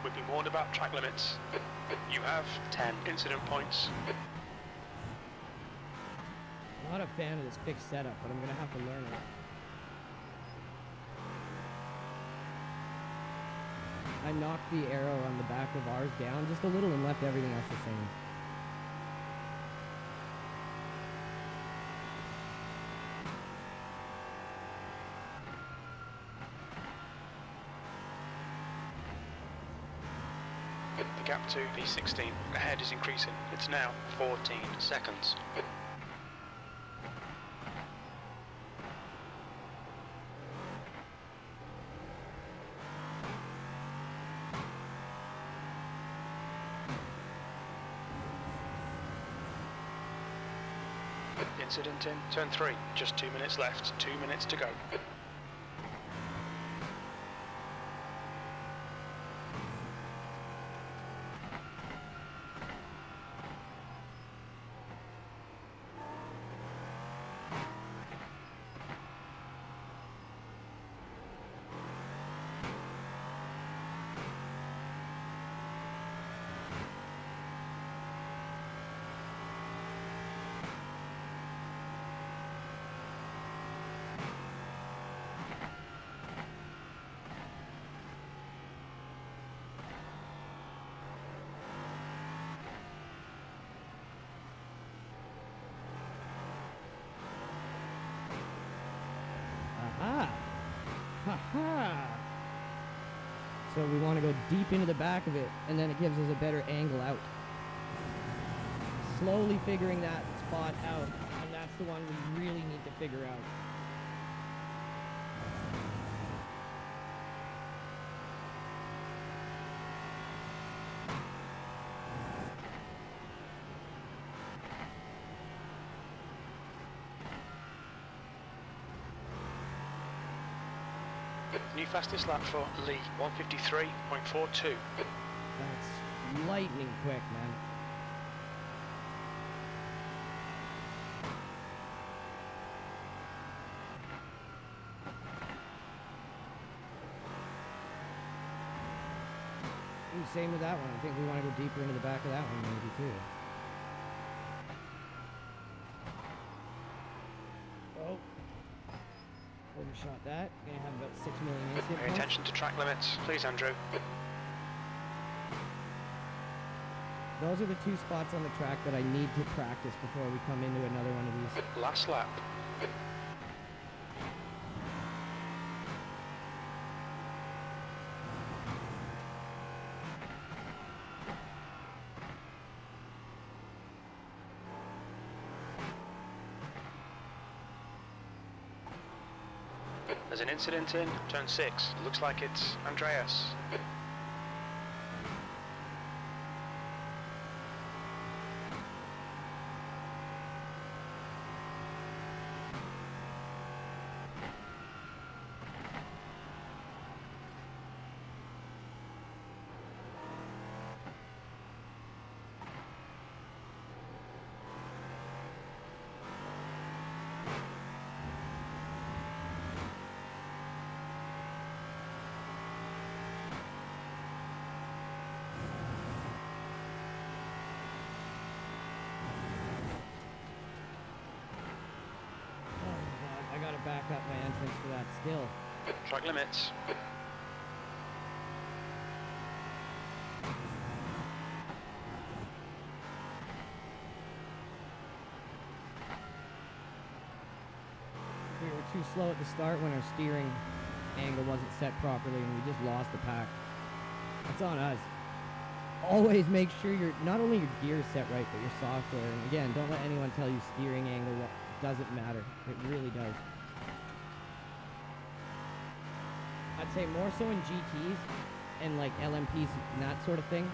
We've been warned about track limits. You have 10 incident points. Not a fan of this fixed setup, but I'm gonna have to learn it. I knocked the arrow on the back of ours down just a little and left everything else the same. The gap to P16 ahead is increasing. It's now 14 seconds. Incident in turn 3, just 2 minutes left, 2 minutes to go. Aha! Ha-ha! So we want to go deep into the back of it, and then it gives us a better angle out. Slowly figuring that. It's spot out, and that's the one we really need to figure out. New fastest lap for Lee, 153.42. That's lightning quick, man. Ooh, same with that one. I think we want to go deeper into the back of that one maybe too. Oh. Overshot that. Gonna have about 6 million incident Pay points. attention to track limits, please, Andrew. Those are the two spots on the track that I need to practice before we come into another one of these. Last lap. There's an incident in turn 6. Looks like it's Andreas. I gotta back up my entrance for that still. Track limits. We were too slow at the start when our steering angle wasn't set properly and we just lost the pack. That's on us. Always make sure not only your gear is set right, but your software. And again, don't let anyone tell you steering angle doesn't matter. It really does. I'd say more so in GTs and like LMPs and that sort of thing.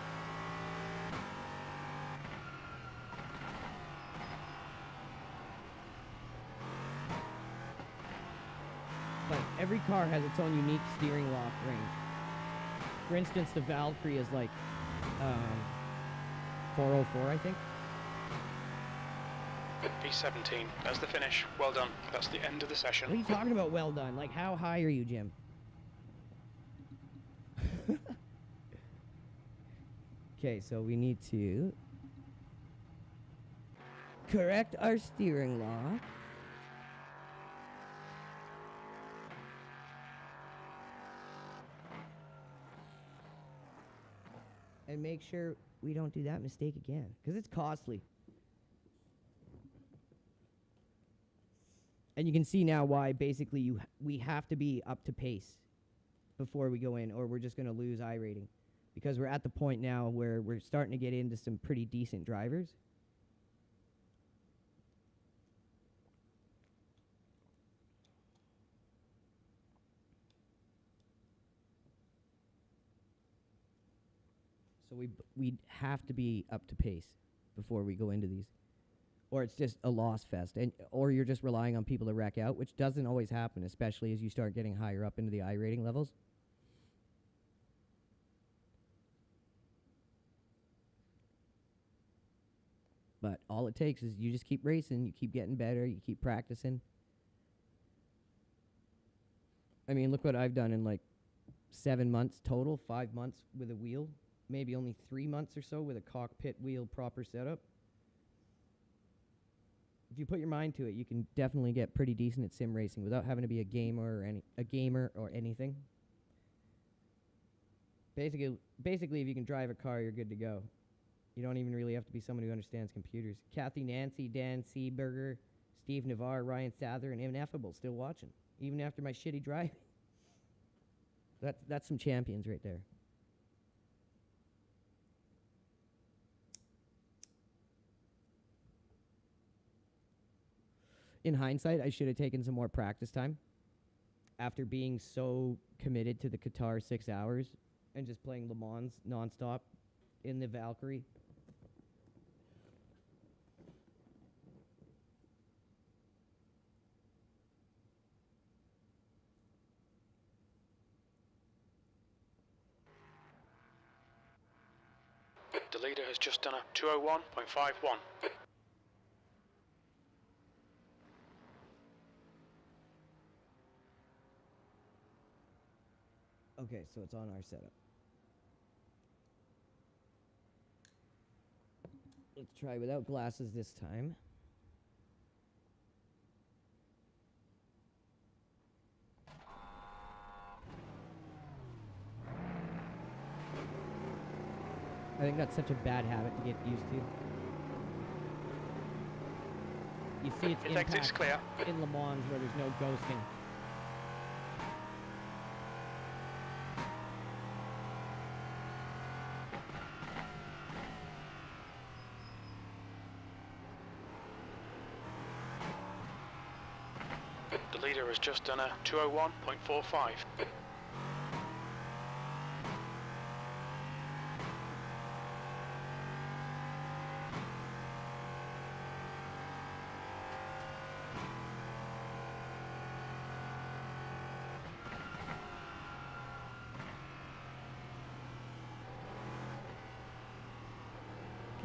But every car has its own unique steering lock range. For instance, the Valkyrie is like 404, I think. P17, that's the finish. Well done. That's the end of the What are session. you talking about, well done? Like, how high are you, Jim? Okay, so we need to correct our steering lock. And make sure we don't do that mistake again, because it's costly. And you can see now why basically we have to be up to pace before we go in, or we're just going to lose Irating. Because we're at the point now where we're starting to get into some pretty decent drivers. So we have to be up to pace before we go into these. Or it's just a loss fest. Or you're just relying on people to wreck out, which doesn't always happen, especially as you start getting higher up into the Irating levels. But all it takes is you just keep racing, you keep getting better, you keep practicing. I mean, look what I've done in like 7 months total, 5 months with a wheel, maybe only 3 months or so with a cockpit wheel proper setup. If you put your mind to it, you can definitely get pretty decent at sim racing without having to be a gamer or anything. Basically, if you can drive a car, you're good to go. You don't even really have to be someone who understands computers. Kathy Nancy, Dan Seaberger, Steve Navarre, Ryan Sather, and Ineffable still watching, even after my shitty driving. That's some champions right there. In hindsight, I should have taken some more practice time after being so committed to the Qatar 6 hours and just playing Le Mans nonstop in the Valkyrie. The leader has just done a 201.51. Okay, so it's on our setup. Let's try without glasses this time. I think that's such a bad habit to get used to. You see its Its exit's impact clear. in Le Mans where there's no ghosting. The leader has just done a 201.45.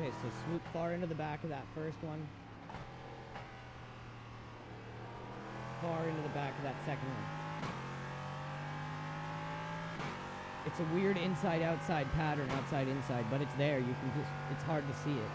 Okay, so swoop far into the back of that first one. Far into the back of that second one. It's a weird inside-outside pattern, outside-inside, but it's there. You can just, it's hard to see it.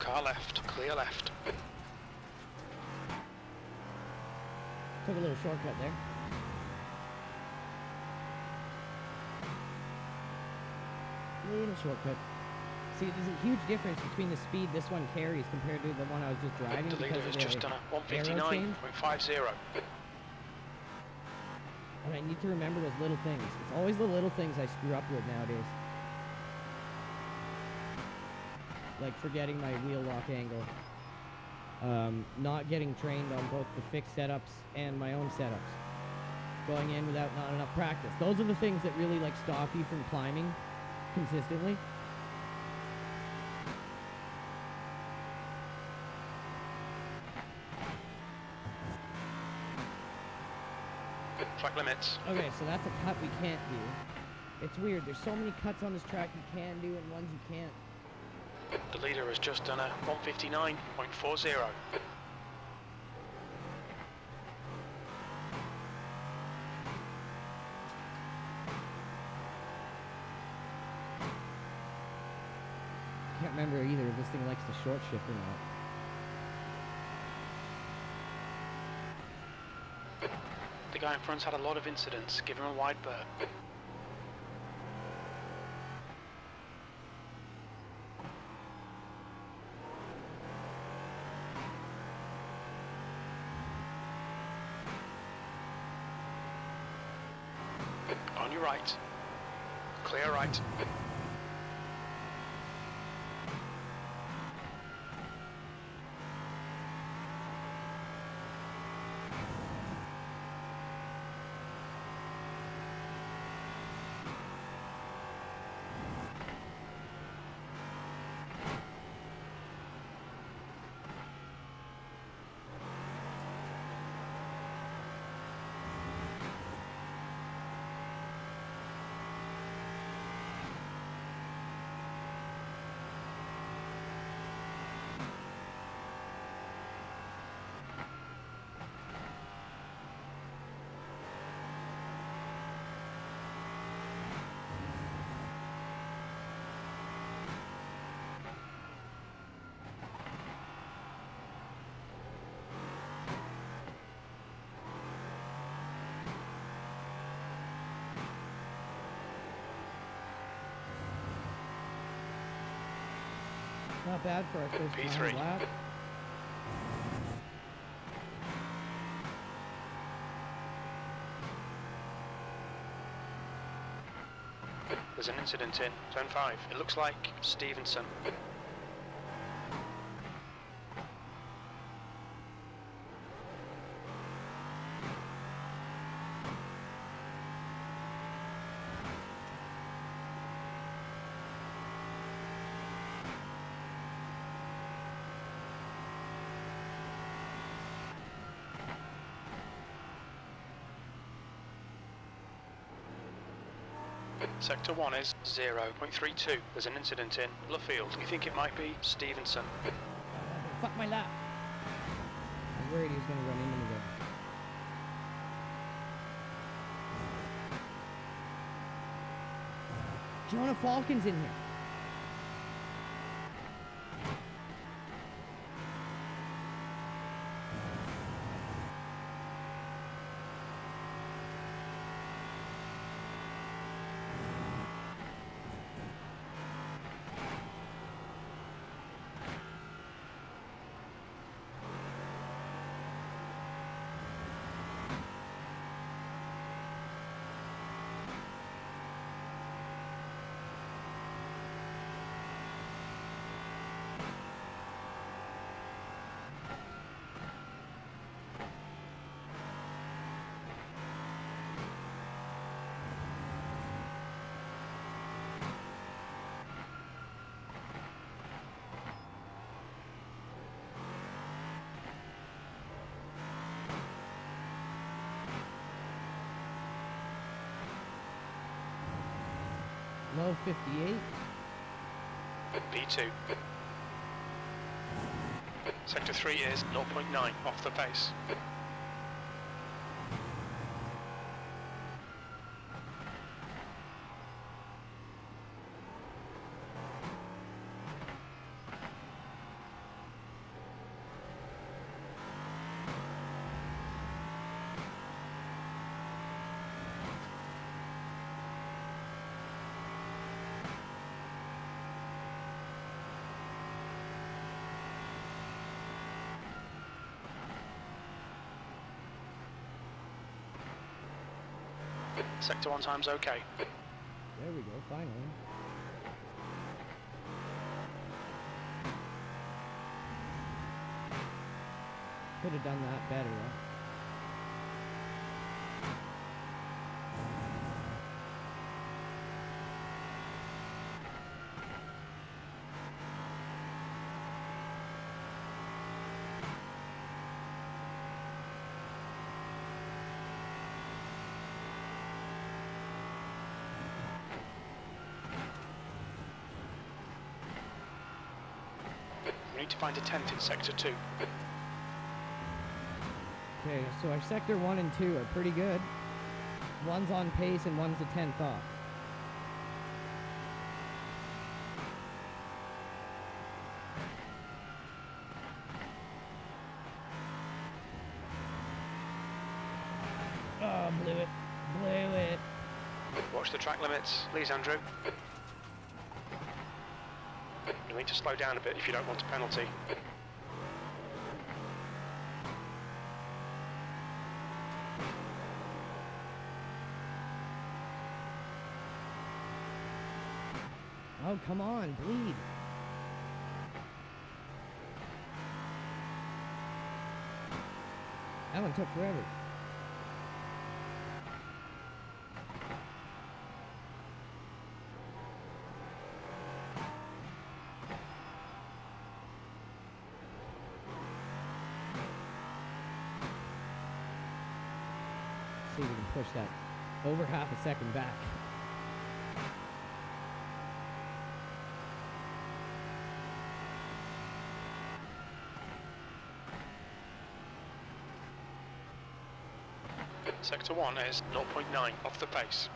Car left, clear left. Took a little shortcut there. Little shortcut. See, there's a huge difference between the speed this one carries compared to the one I was just driving. The leader has just done a arrow change. 159.50. And I need to remember those little things. It's always the little things I screw up with nowadays. Like forgetting my wheel lock angle. Not getting trained on both the fixed setups and my own setups. Going in without not enough practice. Those are the things that really like stop you from climbing consistently. Track limits. Okay, so that's a cut we can't do. It's weird. There's so many cuts on this track you can do and ones you can't. The leader has just done a 159.40. Can't remember either if this thing likes to short shift or not. The guy in front's had a lot of incidents. Give him a wide berth. On your right. Clear right. Not bad for our first P3. lap. There's an incident in turn 5. It looks like Stevenson. Sector 1 is 0.32. There's an incident in Luffield. You think it might be Stevenson? Fuck my lap. I was worried he was going to run into me there. Jonah Falcon's in here. Low 58. P2. Sector 3 is 0.9 off the pace. Sector 1 time's okay. There we go, finally. Could have done that better, though. We need to find a tent in Sector 2. Okay, so our sector 1 and 2 are pretty good. One's on pace and one's a 10th off. Oh, blew it. Blew it. Watch the track limits, please, Andrew. You need to slow down a bit if you don't want a penalty. Oh, come on, bleed. That one took forever. See if we can push that over half a second back. Sector 1 is 0.9 off the pace.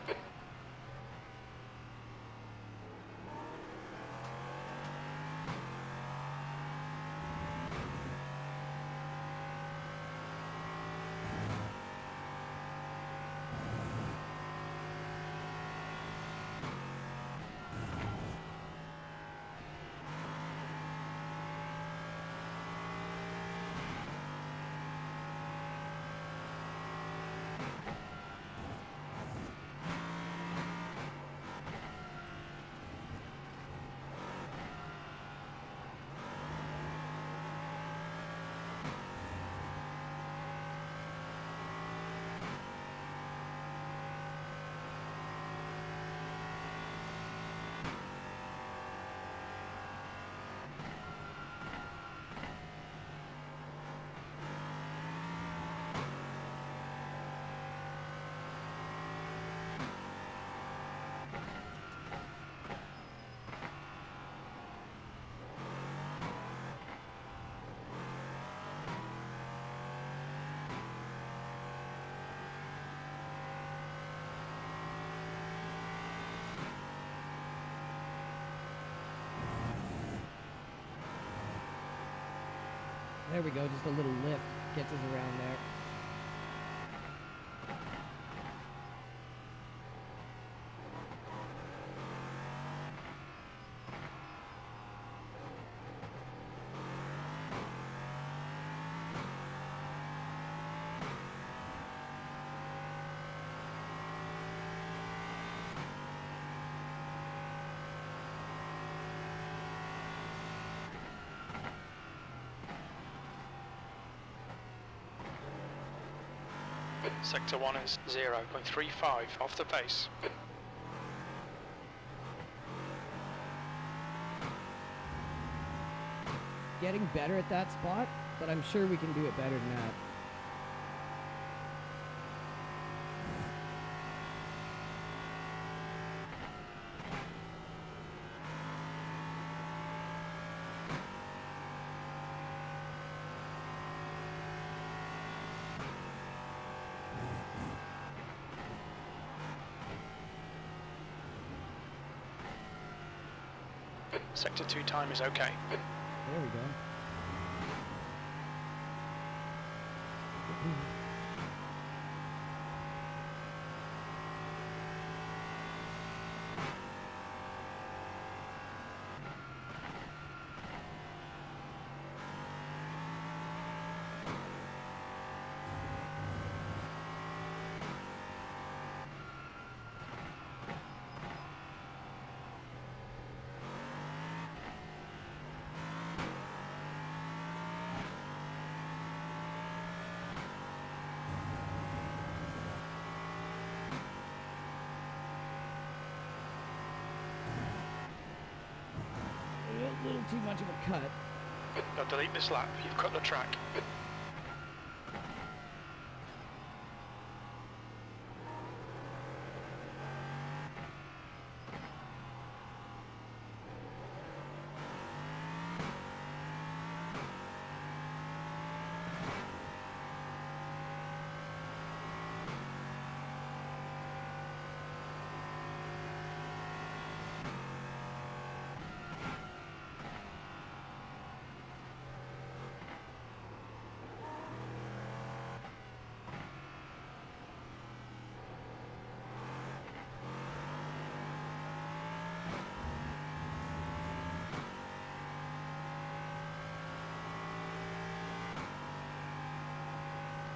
There we go, just a little lift gets us around there. Sector 1 is 0.35 off the pace. Getting better at that spot, but I'm sure we can do it better than that. Sector 2 time is okay. There we go. A little too much of a cut. Now delete this lap, you've cut the track.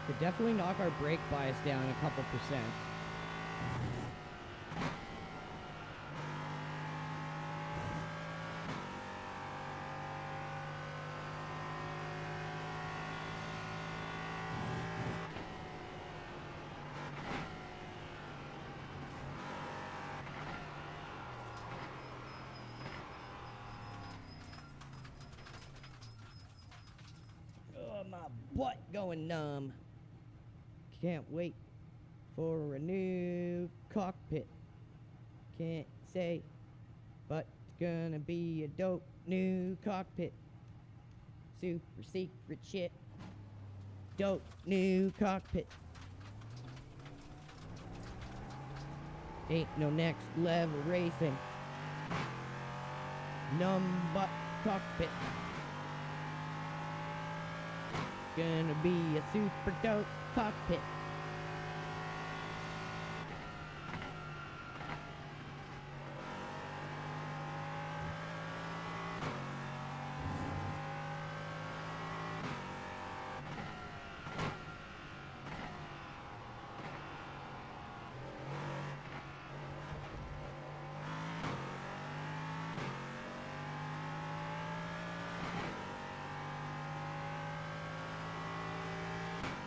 Could definitely knock our brake bias down a couple percent. Oh, my butt going numb. Can't wait for a new cockpit. Can't say, but it's gonna be a dope new cockpit. Super secret shit. Dope new cockpit. Ain't no next level racing. Numb butt cockpit. Gonna be a super dope cockpit.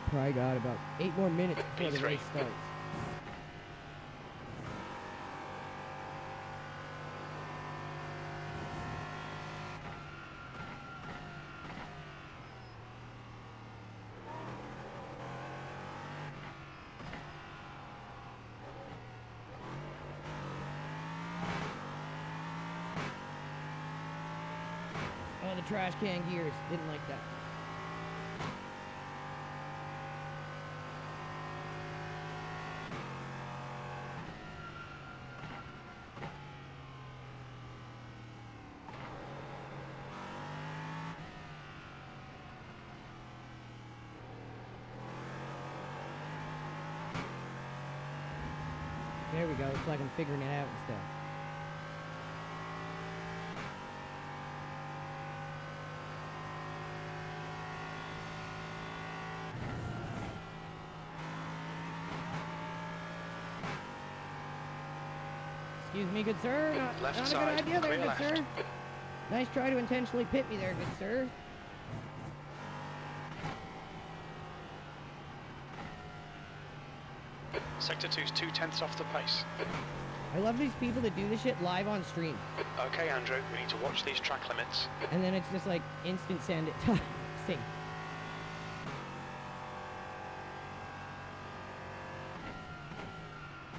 Probably got about 8 more minutes before the P3. race starts. Oh, the trash can gears. Didn't like that. There we go. It's like I'm figuring it out and stuff. Excuse me, good sir. Left Not a side, good idea there, clear good left. sir. Nice try to intentionally pit me there, good sir. Sector 2's 2/10 off the pace. I love these people that do this shit live on stream. Okay, Andrew, we need to watch these track limits. And then it's just like instant send it time. Sing.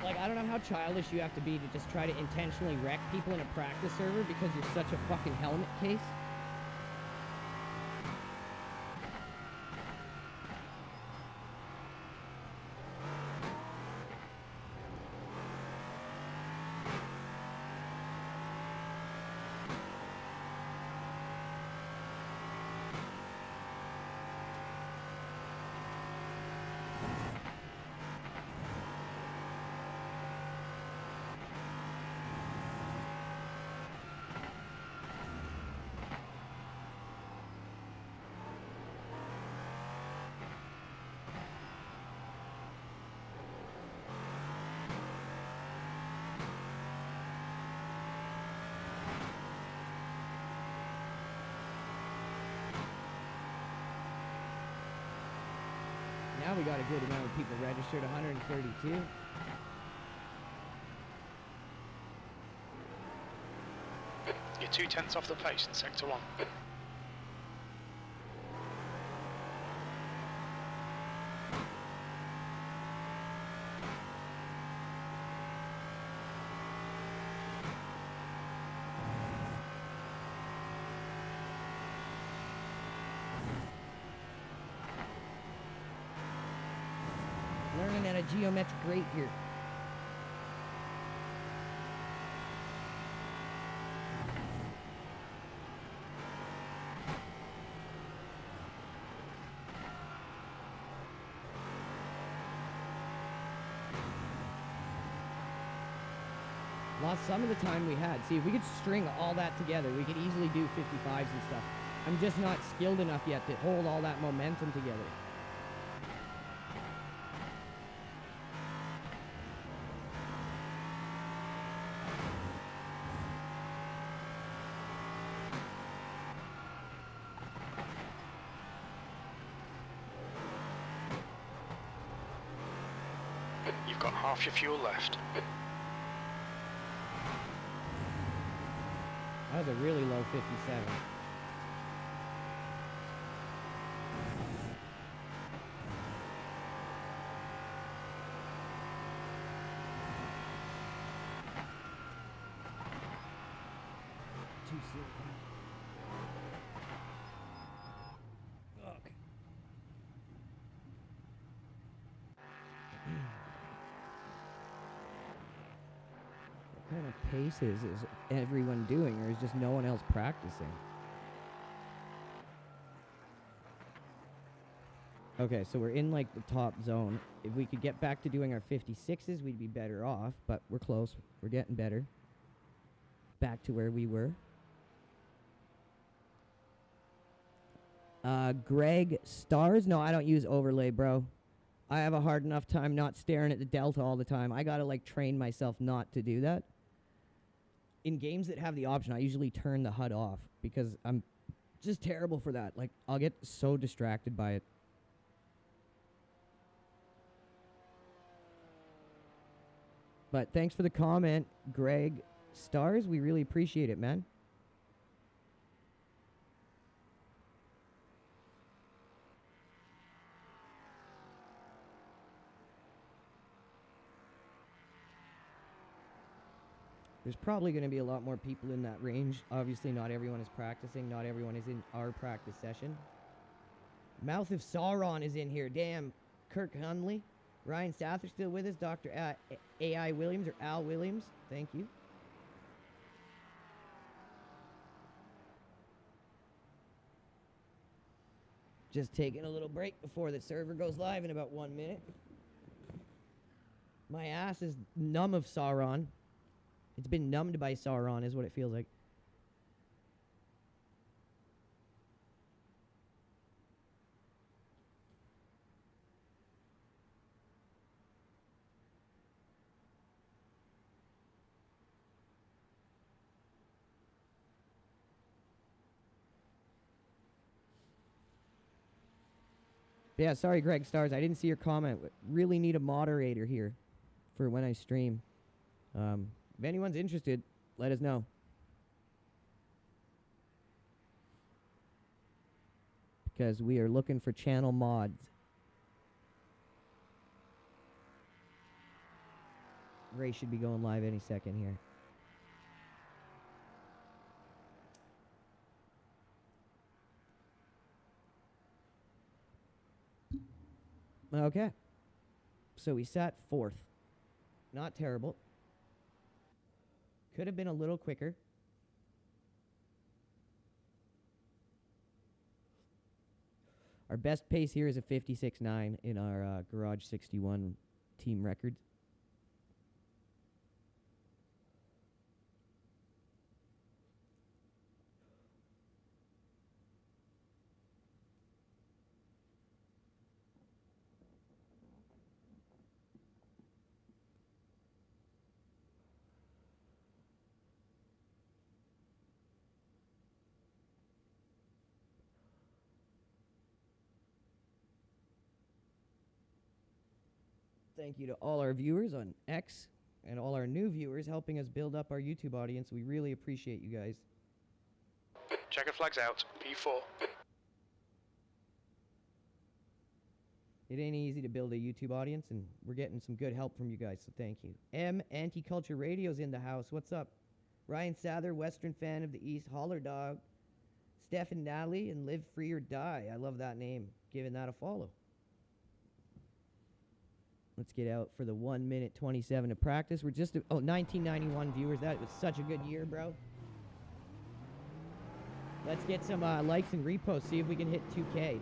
Like, I don't know how childish you have to be to just try to intentionally wreck people in a practice server because you're such a fucking helmet case. Now we got a good amount of people registered, 132. You're 2/10 off the pace in Sector 1. Learning at a geometric rate here. Lost some of the time we had. See, if we could string all that together, we could easily do 55s and stuff. I'm just not skilled enough yet to hold all that momentum together. You've got half your fuel left. That was a really low 57. Too soon. Okay. What kind of paces is everyone doing, or is just no one else practicing? Okay, so we're in like the top zone. If we could get back to doing our 56s, we'd be better off, but we're close. We're getting better. Back to where we were. Greg Stars? No, I don't use overlay, bro. I have a hard enough time not staring at the delta all the time. I gotta like train myself not to do that. In games that have the option, I usually turn the HUD off because I'm just terrible for that. Like, I'll get so distracted by it. But thanks for the comment, Greg Stars. We really appreciate it, man. There's probably going to be a lot more people in that range. Obviously, not everyone is practicing. Not everyone is in our practice session. Mouth of Sauron is in here. Damn. Kirk Hunley. Ryan Sather still with us. Dr. A.I. Williams or Al Williams. Thank you. Just taking a little break before the server goes live in about 1 minute. My ass is numb of Sauron. It's been numbed by Sauron is what it feels like. Yeah, sorry, Greg Stars. I didn't see your comment. Really need a moderator here for when I stream. If anyone's interested, let us know. Because we are looking for channel mods. Ray should be going live any second here. Okay. So we sat fourth. Not terrible. Could have been a little quicker. Our best pace here is a 56.9 in our Garage 61 team records. Thank you to all our viewers on X and all our new viewers helping us build up our YouTube audience. We really appreciate you guys. Checker flags out. P4. It ain't easy to build a YouTube audience, and we're getting some good help from you guys, so thank you. M Anti-Culture Radio's in the house. What's up? Ryan Sather, Western fan of the East, Holler Dog. Steph and Natalie, and Live Free or Die. I love that name. Giving that a follow. Let's get out for the 1 minute 27 of practice. We're just, 1991 viewers. That was such a good year, bro. Let's get some likes and reposts, see if we can hit 2K.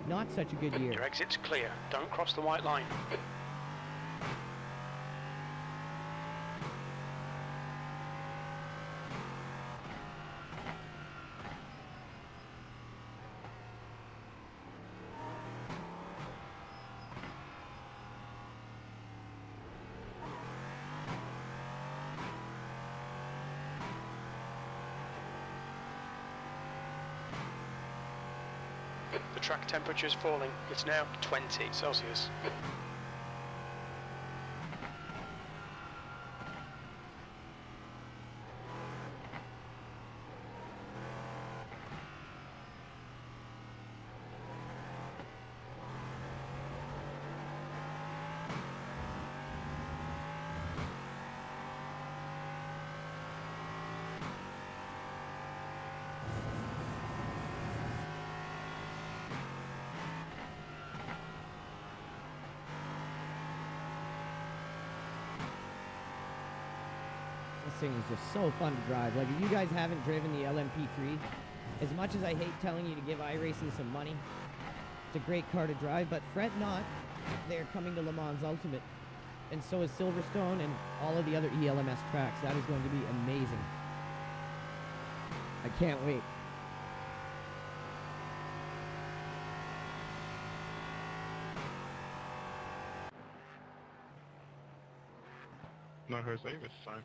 Not such a good year. Your exit's clear. Don't cross the white line. The track temperature is falling. It's now 20 Celsius. This thing is just so fun to drive. Like, if you guys haven't driven the LMP3, as much as I hate telling you to give iRacing some money, it's a great car to drive, but fret not. They're coming to Le Mans Ultimate. And so is Silverstone and all of the other ELMS tracks. That is going to be amazing. I can't wait. No Jose this time.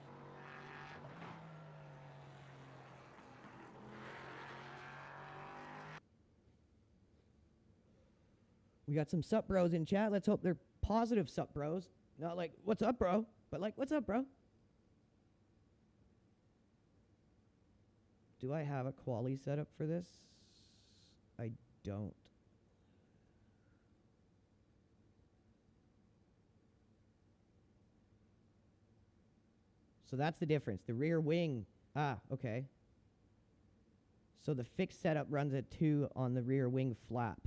We got some sup bros in chat. Let's hope they're positive sup bros. Not like, what's up, bro? But like, what's up, bro? Do I have a quali setup for this? I don't. So that's the difference. The rear wing. Ah, okay. So the fixed setup runs at 2 on the rear wing flap.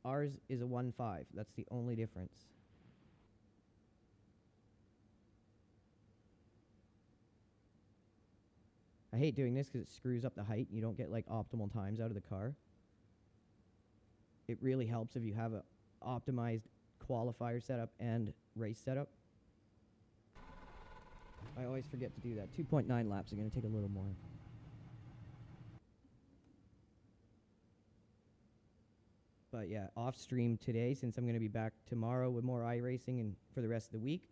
Ours is a 1.5. That's the only difference. I hate doing this because it screws up the height and you don't get like optimal times out of the car. It really helps if you have a optimized qualifier setup and race setup. I always forget to do that. 2.9 laps are going to take a little more. But yeah, off stream today, since I'm going to be back tomorrow with more iRacing and for the rest of the week,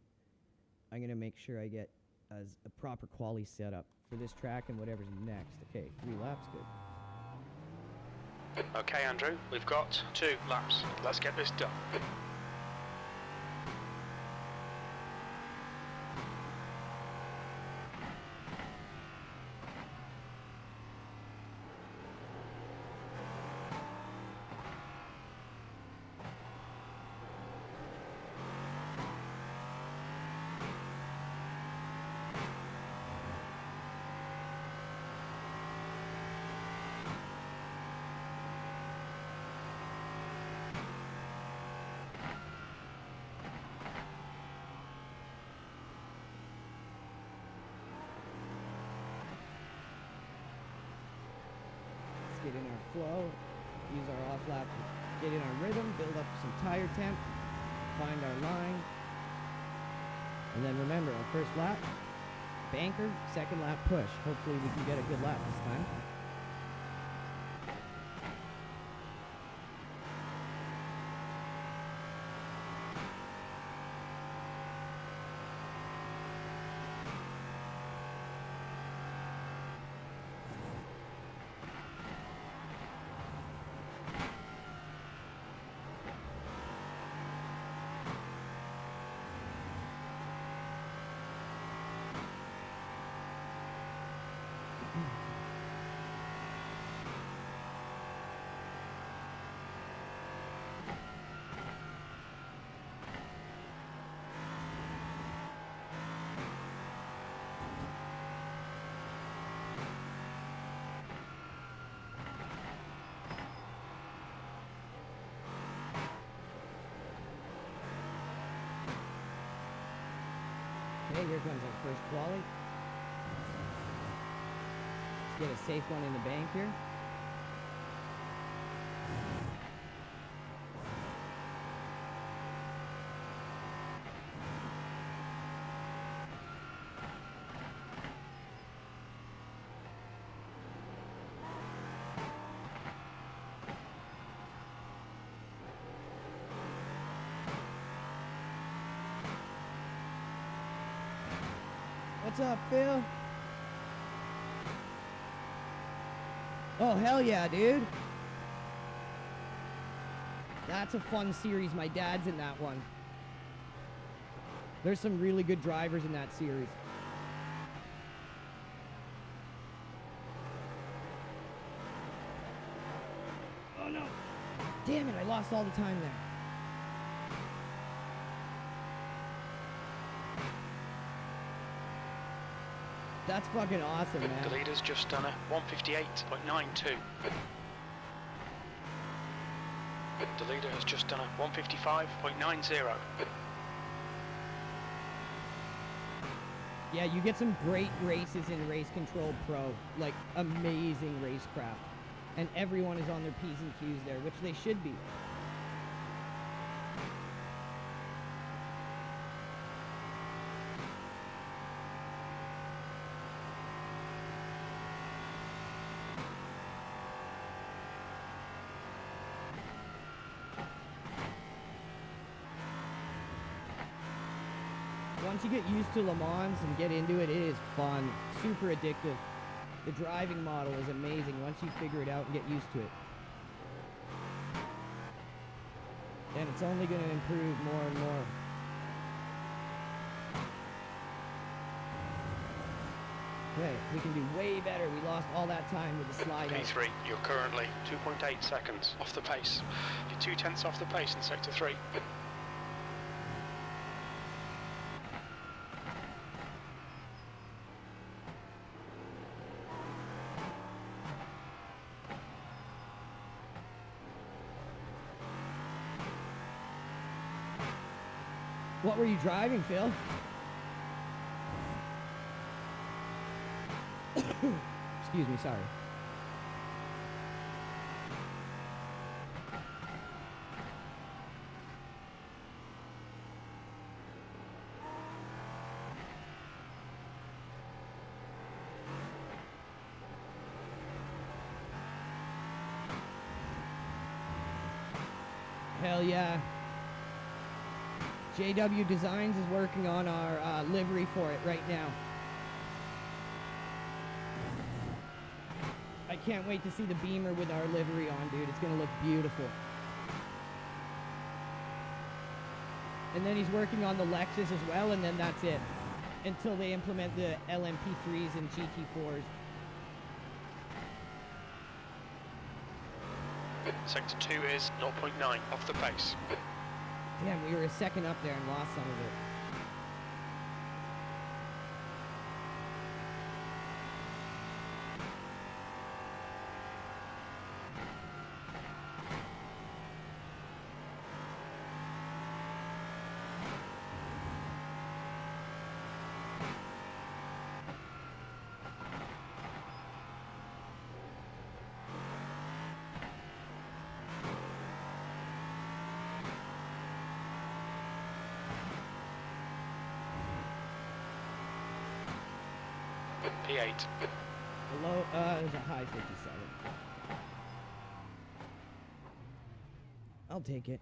I'm going to make sure I get a proper quali setup for this track and whatever's next. Okay, 3 laps, good. Okay, Andrew, we've got 2 laps. Let's get this done. Get in our flow, use our off lap to get in our rhythm, build up some tire temp, find our line, and then remember our first lap, banker, second lap push. Hopefully we can get a good lap this time. Okay, here comes our first quali. Let's get a safe one in the bank here. What's up, Phil? Oh, hell yeah, dude. That's a fun series. My dad's in that one. There's some really good drivers in that series. Oh, no. Damn it, I lost all the time there. That's fucking awesome, man. The leader's just done a 158.92. The leader has just done a 155.90. Yeah, you get some great races in Race Control Pro, like amazing racecraft. And everyone is on their P's and Q's there, which they should be. Once you get used to Le Mans and get into it, it is fun, super addictive. The driving model is amazing once you figure it out and get used to it. And it's only going to improve more and more. Okay, we can do way better. We lost all that time with the slide out. P3, you're currently 2.8 seconds off the pace. You're 2/10 off the pace in sector 3. What were you driving, Phil? Excuse me, sorry. Hell yeah. JW Designs is working on our livery for it right now. I can't wait to see the Beamer with our livery on, dude. It's gonna look beautiful. And then he's working on the Lexus as well, and then that's it. Until they implement the LMP3s and GT4s. Sector 2 is 0.9 off the pace. Damn, we were a second up there and lost some of it. P8. Below, there's a high 57. I'll take it.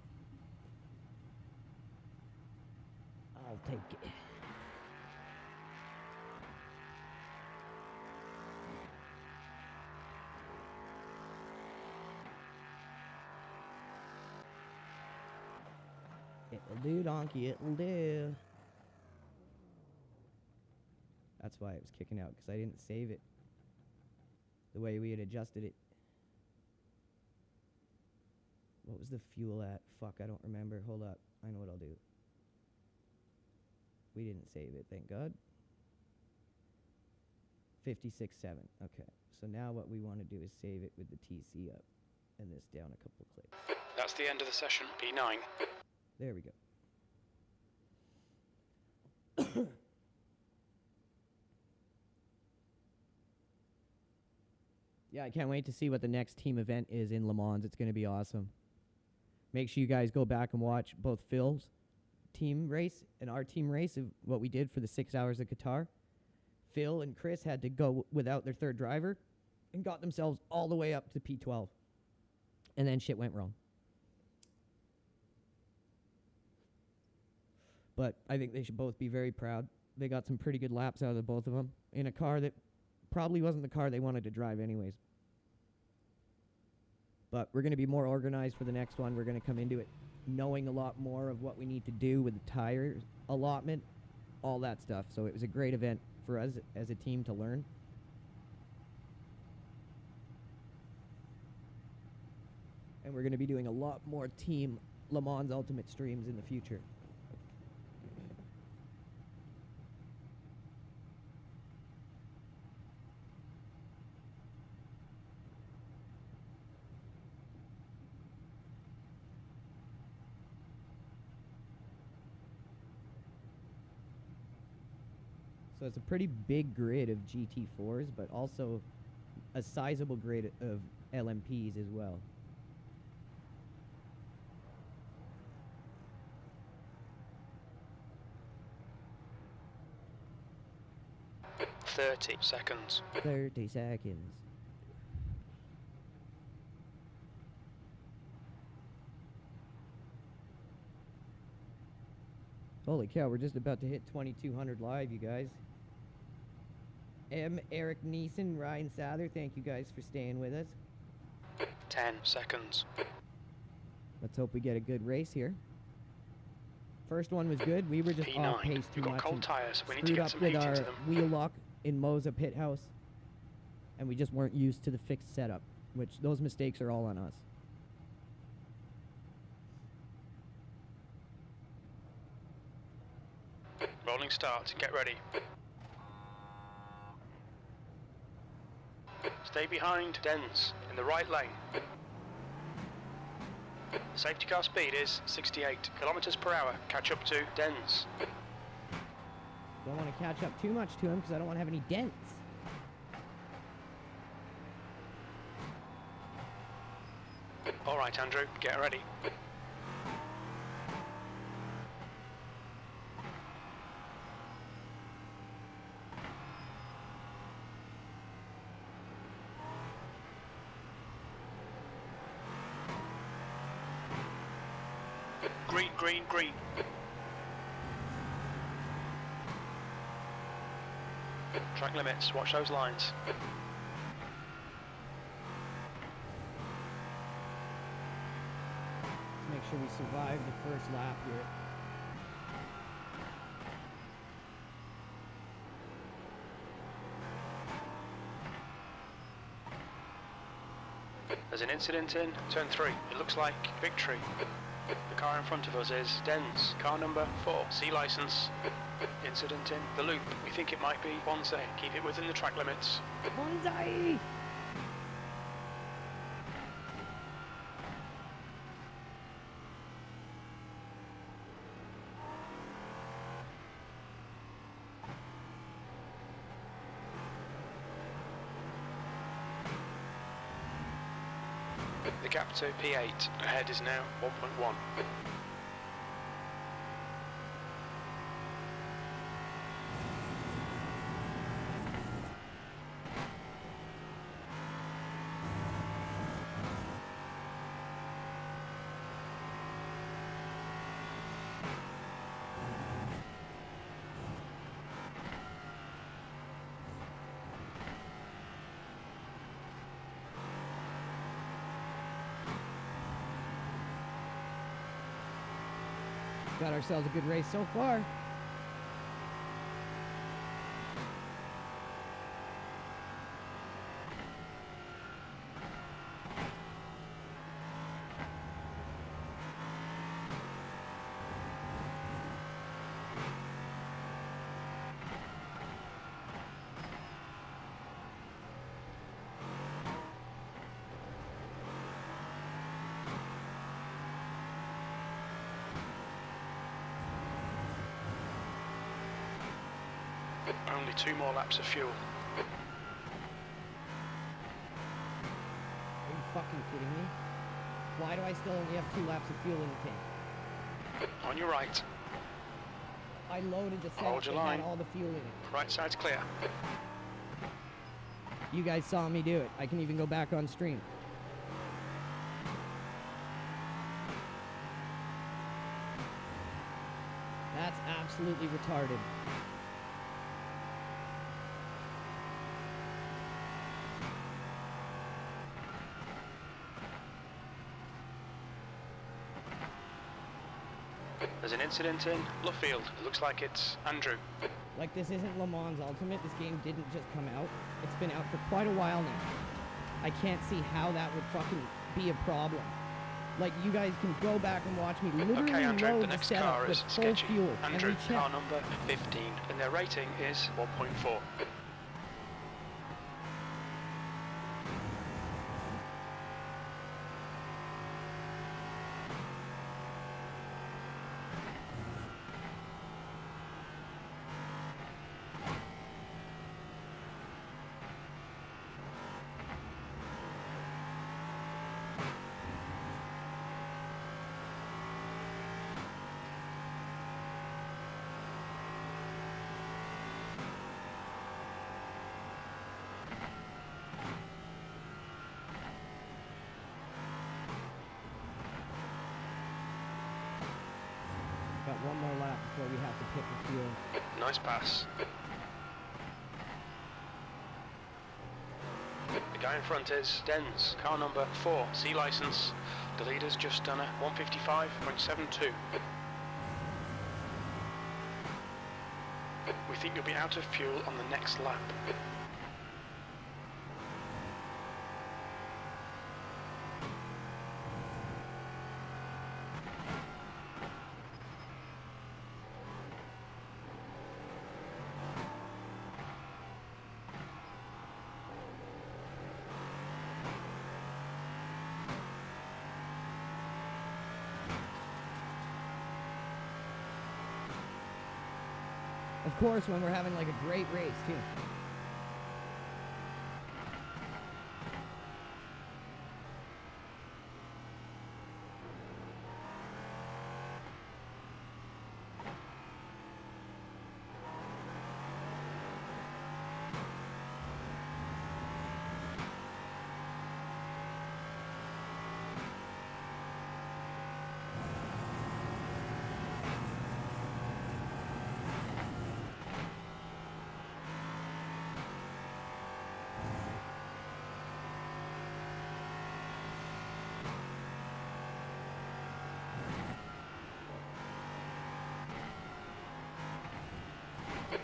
I'll take it. It'll do, donkey, it'll do. That's why it was kicking out, because I didn't save it the way we had adjusted it. What was the fuel at? Fuck, I don't remember. Hold up. I know what I'll do. We didn't save it, thank God. 56.7. Okay. So now what we want to do is save it with the TC up. And this down a couple clicks. That's the end of the session. P9. There we go. Yeah, I can't wait to see what the next team event is in Le Mans. It's going to be awesome. Make sure you guys go back and watch both Phil's team race and our team race of what we did for the 6 hours of Qatar. Phil and Chris had to go without their third driver and got themselves all the way up to P12. And then shit went wrong. But I think they should both be very proud. They got some pretty good laps out of the both of them in a car that probably wasn't the car they wanted to drive anyways. But we're going to be more organized for the next one. We're going to come into it knowing a lot more of what we need to do with the tire allotment, all that stuff. So it was a great event for us as a team to learn. And we're going to be doing a lot more team Le Mans Ultimate streams in the future. So it's a pretty big grid of GT4s, but also a sizable grid of LMPs as well. "30 seconds. 30 seconds. Holy cow, we're just about to hit 2200 live, you guys. Eric Neeson, Ryan Sather, thank you guys for staying with us. 10 seconds. Let's hope we get a good race here. First one was good. We were just P9. off pace too We've got much. cold and tyres. We need to screwed get up some with heat our into them. wheel lock in Moza pit house. And we just weren't used to the fixed setup, which those mistakes are all on us. Rolling start. Get ready. Stay behind Dens in the right lane. Safety car speed is 68 kilometers per hour. Catch up to Dens. Don't want to catch up too much to him because I don't want to have any dents. All right, Andrew, get ready. Green, green, green. Track limits, watch those lines. Let's make sure we survive the first lap here. There's an incident in turn 3. It looks like victory. The car in front of us is Dens, car number 4, C license. Incident in the loop. We think it might be Bonsai. Keep it within the track limits. Bonsai! The gap to P8 ahead is now 1.1. Got ourselves a good race so far. Only 2 more laps of fuel. Are you fucking kidding me? Why do I still only have 2 laps of fuel in the tank? On your right. I loaded the Hold set your that line. had all the fuel in it. Right side's clear. You guys saw me do it. I can even go back on stream. That's absolutely retarded. There's an incident in Luffield. It looks like it's Andrew. Like, this isn't Le Mans Ultimate. This game didn't just come out. It's been out for quite a while now. I can't see how that would fucking be a problem. Like, you guys can go back and watch me literally Okay, Andrew, the load the next setup car with is full sketchy. fuel, Andrew, and we check. car number 15, and their rating is 1.4. Got one more lap before we have to pit the fuel. Nice pass. The guy in front is Dens, car number 4, C license. The leader's just done a 155.72. We think you'll be out of fuel on the next lap. Of course, when we're having like a great race too.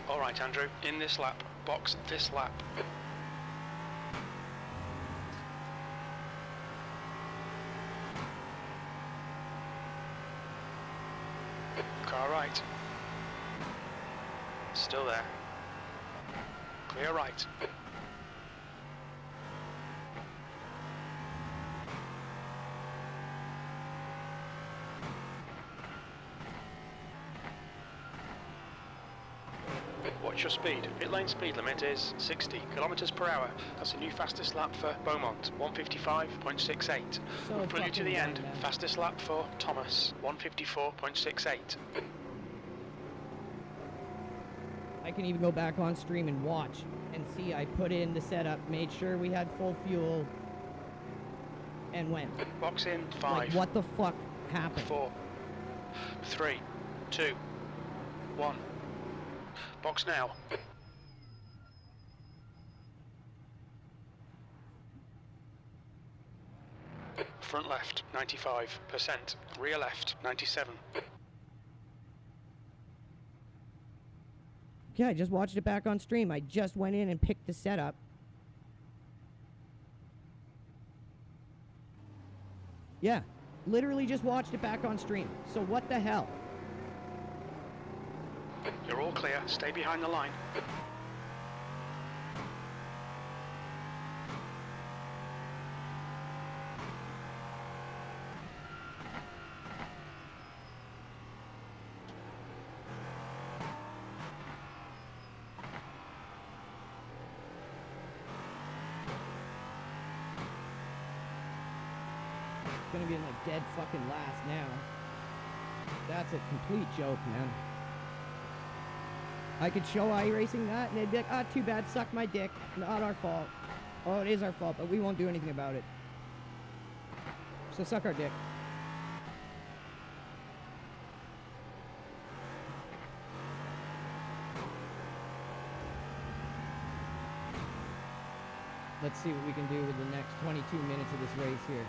All right, Andrew, in this lap, box this lap. Car right. Still there. Clear right. Watch your speed. Pit lane speed limit is 60 kilometers per hour. That's the new fastest lap for Beaumont, 155.68. So We'll pull you to fucking the loud, end. man. Fastest lap for Thomas, 154.68. I can even go back on stream and watch and see I put in the setup, made sure we had full fuel, and went. Box in, Like, 5, what the fuck happened? 4, 3, 2, 1. Box now. Front left, 95%. Rear left, 97. Yeah, I just watched it back on stream. I just went in and picked the setup. Yeah, literally just watched it back on stream. So what the hell? You're all clear. Stay behind the line. It's gonna be in like dead fucking last now. That's a complete joke, man. I could show Iracing that and they'd be like, ah, too bad, suck my dick. Not our fault. Oh, it is our fault, but we won't do anything about it. So suck our dick. Let's see what we can do with the next 22 minutes of this race here.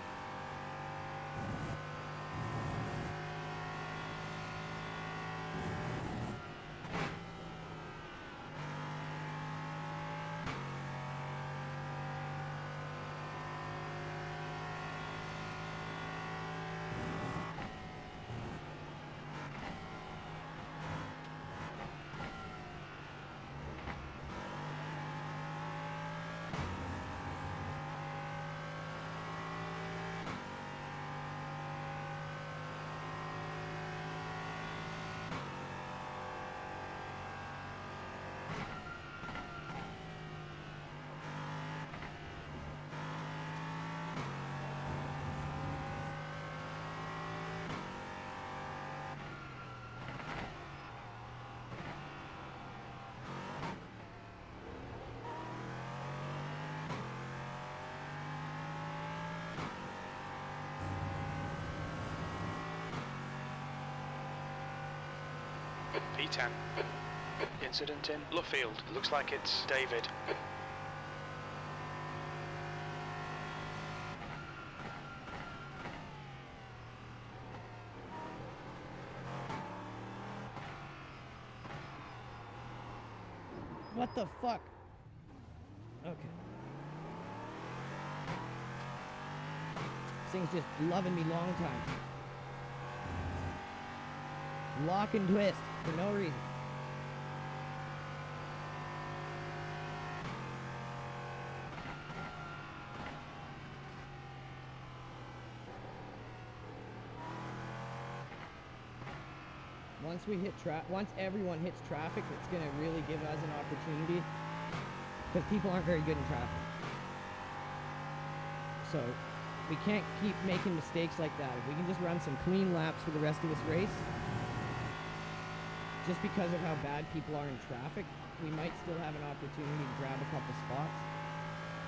P10. Incident in Luffield. Looks like it's David. What the fuck? Okay. This thing's just loving me long time. Lock and twist for no reason. Once everyone hits traffic, it's gonna really give us an opportunity because people aren't very good in traffic. So we can't keep making mistakes like that. If we can just run some clean laps for the rest of this race, just because of how bad people are in traffic, we might still have an opportunity to grab a couple spots.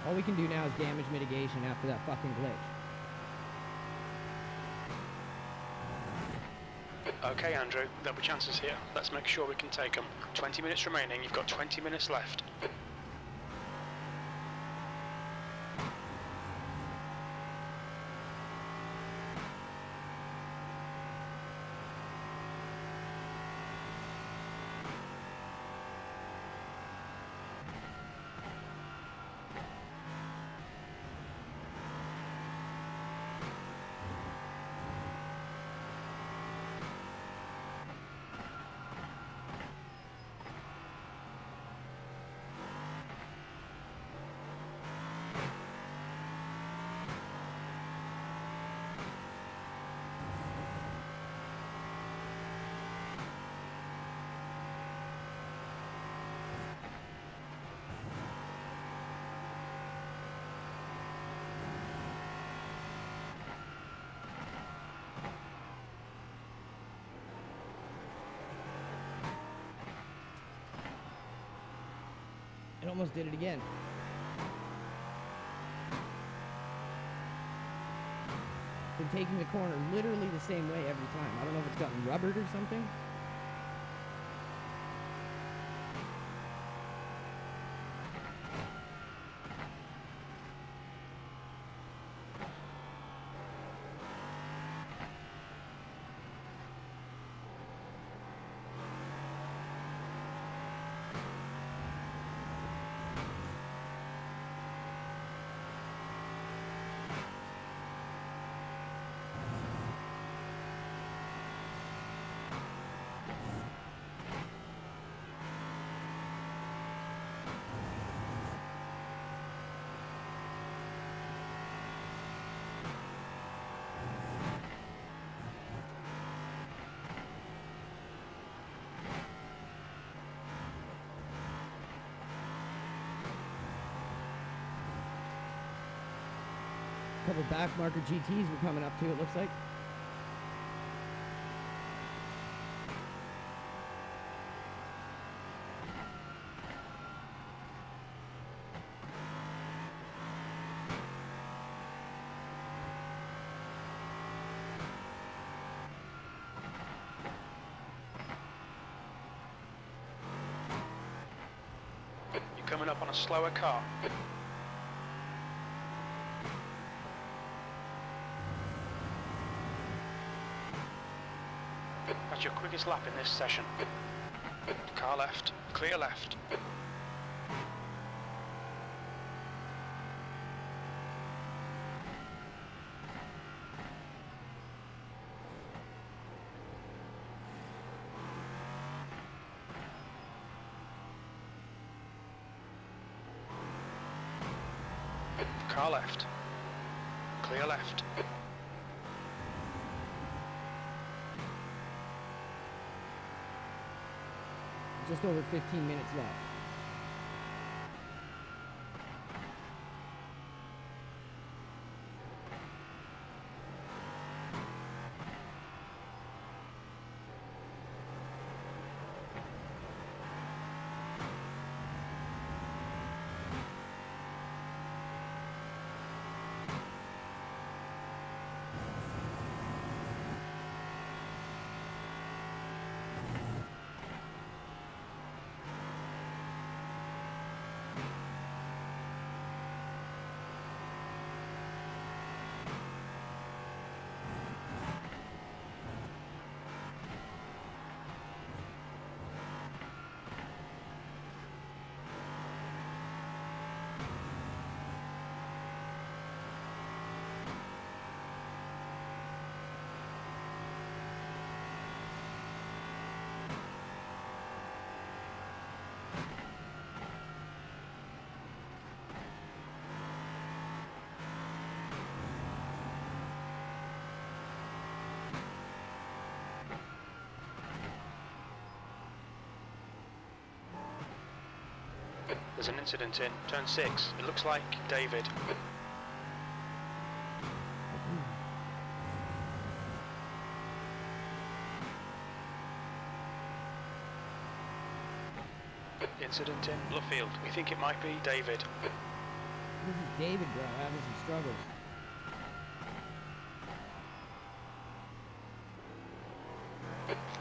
All we can do now is damage mitigation after that fucking glitch. Okay, Andrew, there'll be chances here. Let's make sure we can take them. 20 minutes remaining. You've got 20 minutes left. almost did it again. Been taking the corner literally the same way every time. I don't know if it's gotten rubbered or something. Couple back marker GTs were coming up too, it looks like. You're coming up on a slower car. That's your quickest lap in this session. Car left, clear left. Car left, clear left. Just over 15 minutes left. There's an incident in turn 6. It looks like David. Incident in Bluefield. We think it might be David. This is David, bro, having some struggles.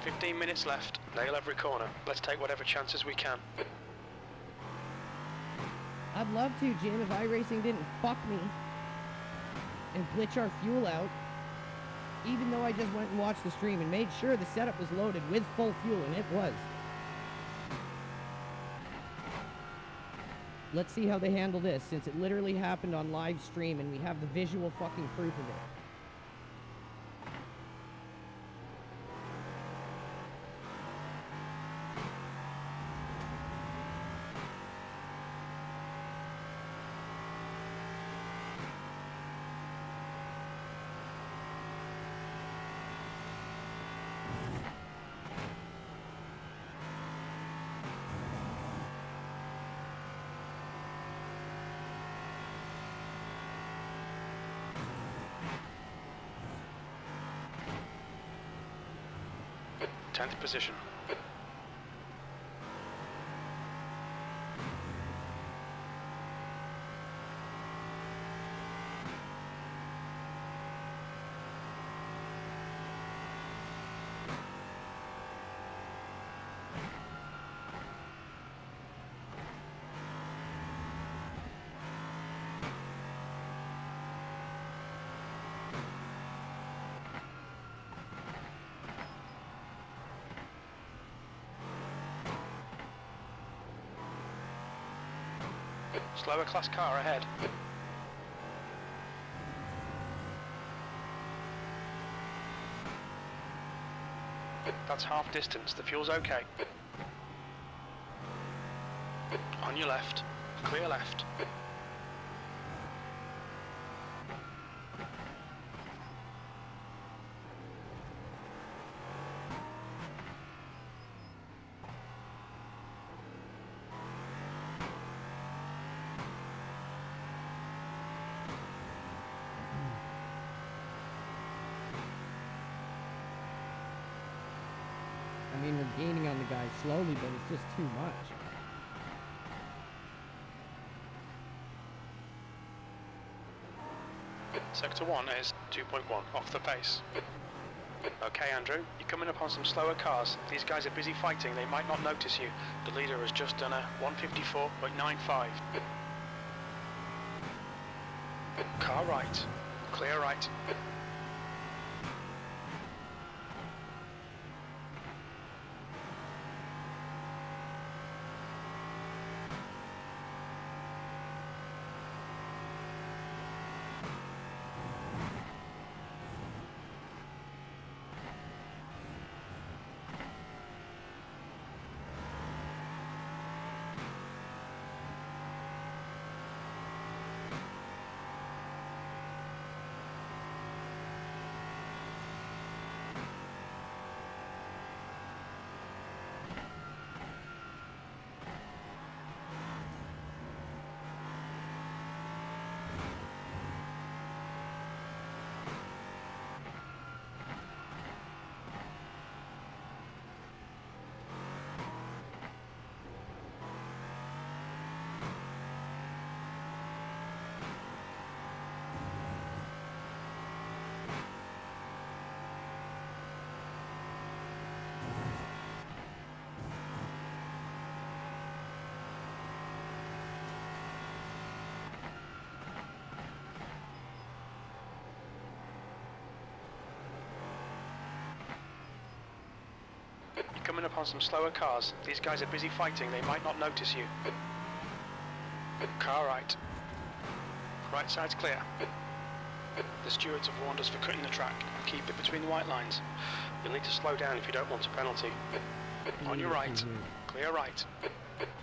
– 15 minutes left. Nail every corner. Let's take whatever chances we can. I'd love to, Jim, if Iracing didn't fuck me and glitch our fuel out. Even though I just went and watched the stream and made sure the setup was loaded with full fuel, and it was. Let's see how they handle this, since it literally happened on live stream and we have the visual fucking proof of it. Tenth position. Slower class car ahead. That's half distance. The fuel's okay. On your left. Clear left. I mean, we're gaining on the guy slowly, but it's just too much. Sector 1 is 2.1, off the pace. Okay, Andrew, you're coming up on some slower cars. These guys are busy fighting, they might not notice you. The leader has just done a 154.95. Car right. Clear right. You're coming up on some slower cars. These guys are busy fighting, they might not notice you. Car right. Right side's clear. The stewards have warned us for cutting the track. Keep it between the white lines. You'll need to slow down if you don't want a penalty. On your right. Clear right.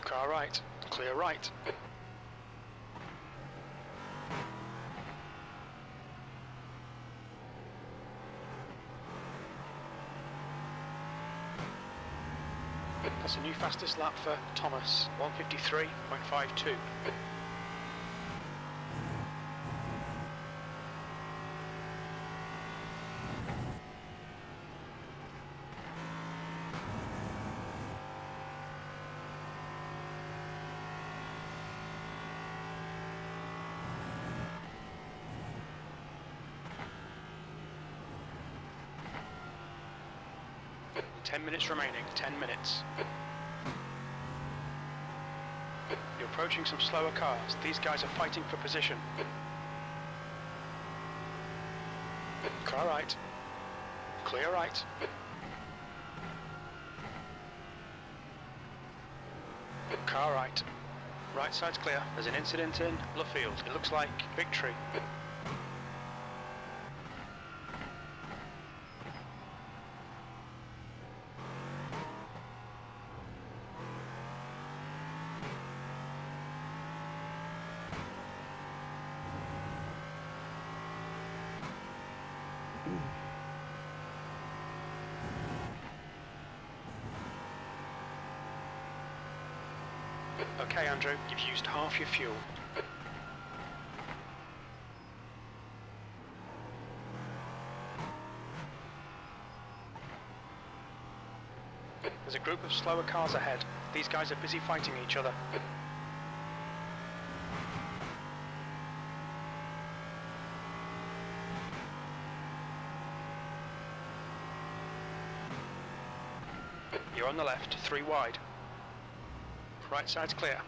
Car right. Clear right. That's a new fastest lap for Thomas, 153.52. Ten minutes remaining, 10 minutes. You're approaching some slower cars. These guys are fighting for position. Car right. Clear right. Car right. Right side's clear. There's an incident in Luffield. It looks like victory. Okay, Andrew, you've used half your fuel. There's a group of slower cars ahead. These guys are busy fighting each other. You're on the left, 3 wide. Right side's clear.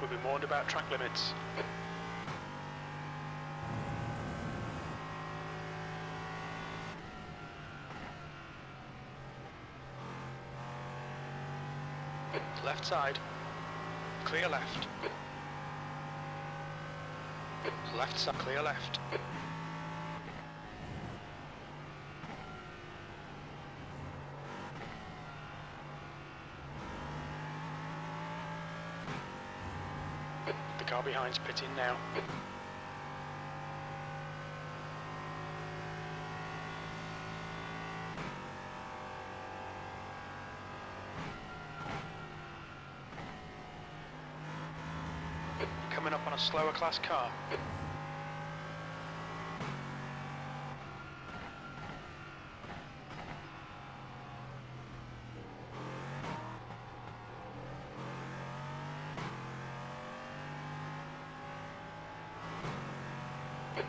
We've been warned about track limits. Left side. Clear left. Left side. Clear left. The car behind's pitting now. Coming up on a slower class car.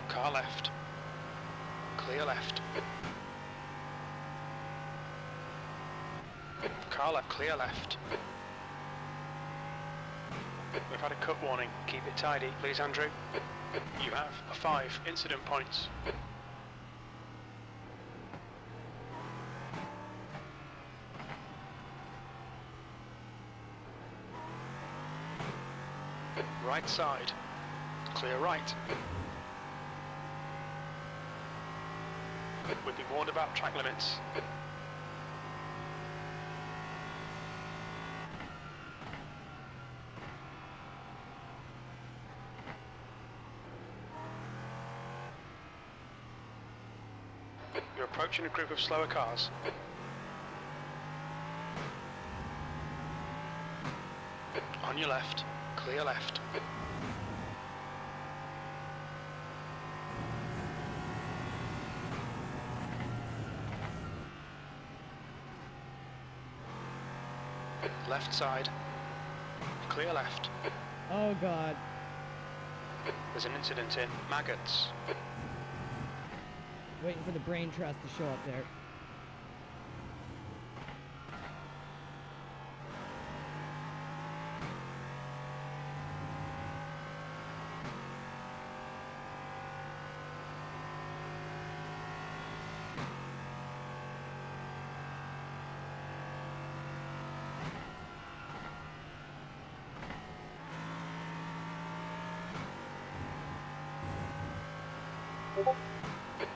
Car left. Clear left. Car left, clear left. We've had a cut warning. Keep it tidy, please, Andrew. You have 5 incident points. Right side. Clear right. We've been warned about track limits. You're approaching a group of slower cars. On your left, clear left. Left side, clear left. Oh God. There's an incident in Maggots. Waiting for the brain trust to show up there.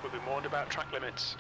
We've been warned about track limits.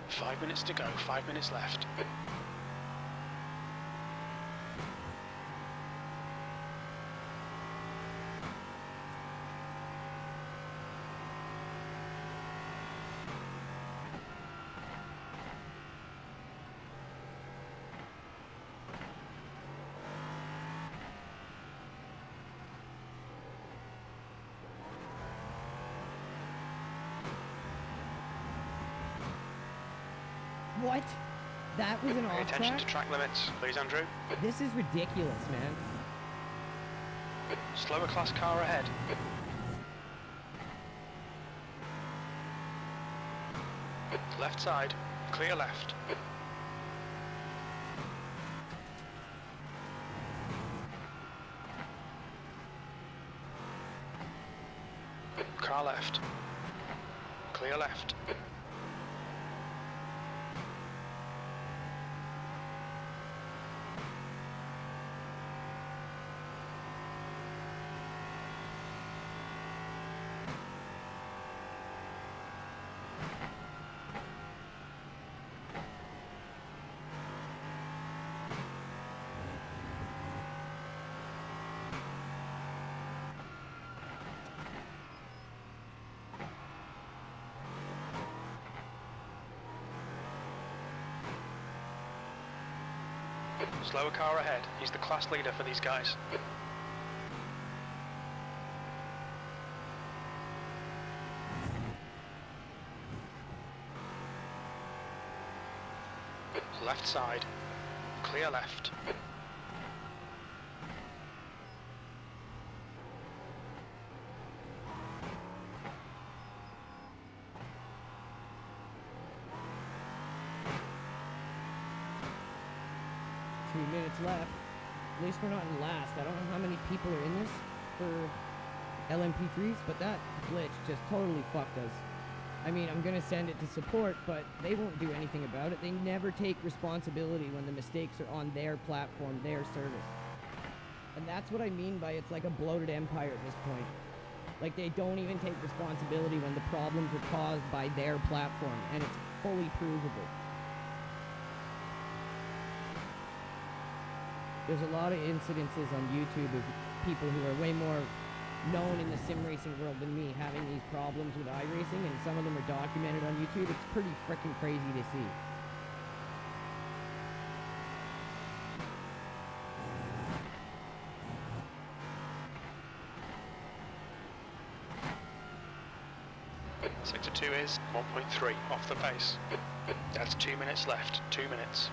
Five minutes to go, 5 minutes left. What? That was an Pay off attention track? to track limits, please, Andrew. This is ridiculous, man. Slower class car ahead. Left side, clear left. Car left. Clear left. Slower car ahead. He's the class leader for these guys. Left side. Clear left. Minutes left. At least we're not in last. I don't know how many people are in this for LMP3s, but that glitch just totally fucked us. I mean, I'm gonna send it to support, but they won't do anything about it. They never take responsibility when the mistakes are on their platform, their service. And that's what I mean by it's like a bloated empire at this point. Like, they don't even take responsibility when the problems are caused by their platform, and it's fully provable. There's a lot of incidences on YouTube of people who are way more known in the sim racing world than me having these problems with iRacing, and some of them are documented on YouTube. It's pretty freaking crazy to see. Sector 2 is 1.3 off the pace. That's 2 minutes left. 2 minutes.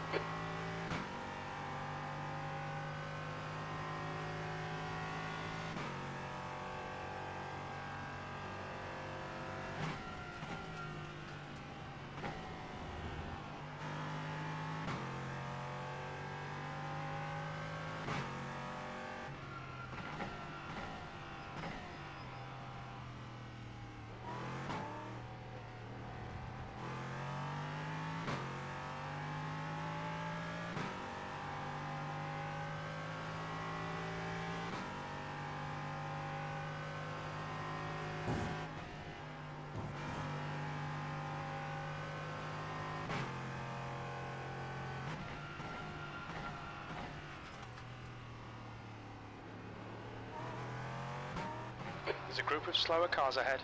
There's a group of slower cars ahead.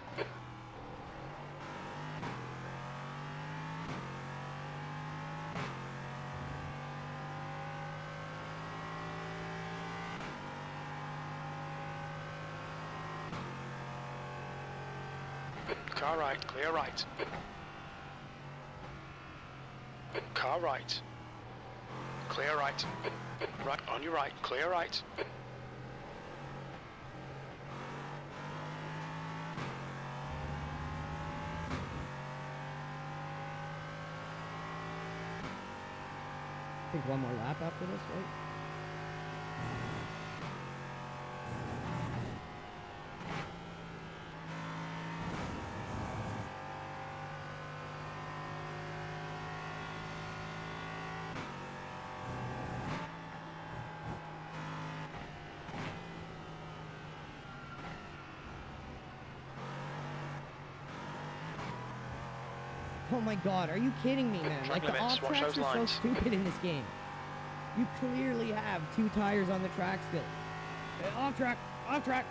Car right, clear right. Car right. Clear right. Right, on your right, clear right. I think one more lap after this, right? Oh my god, are you kidding me, man? Track Like, the limits, off watch tracks those are so lines. stupid in this game. You clearly have 2 tires on the track still. Off track, off track.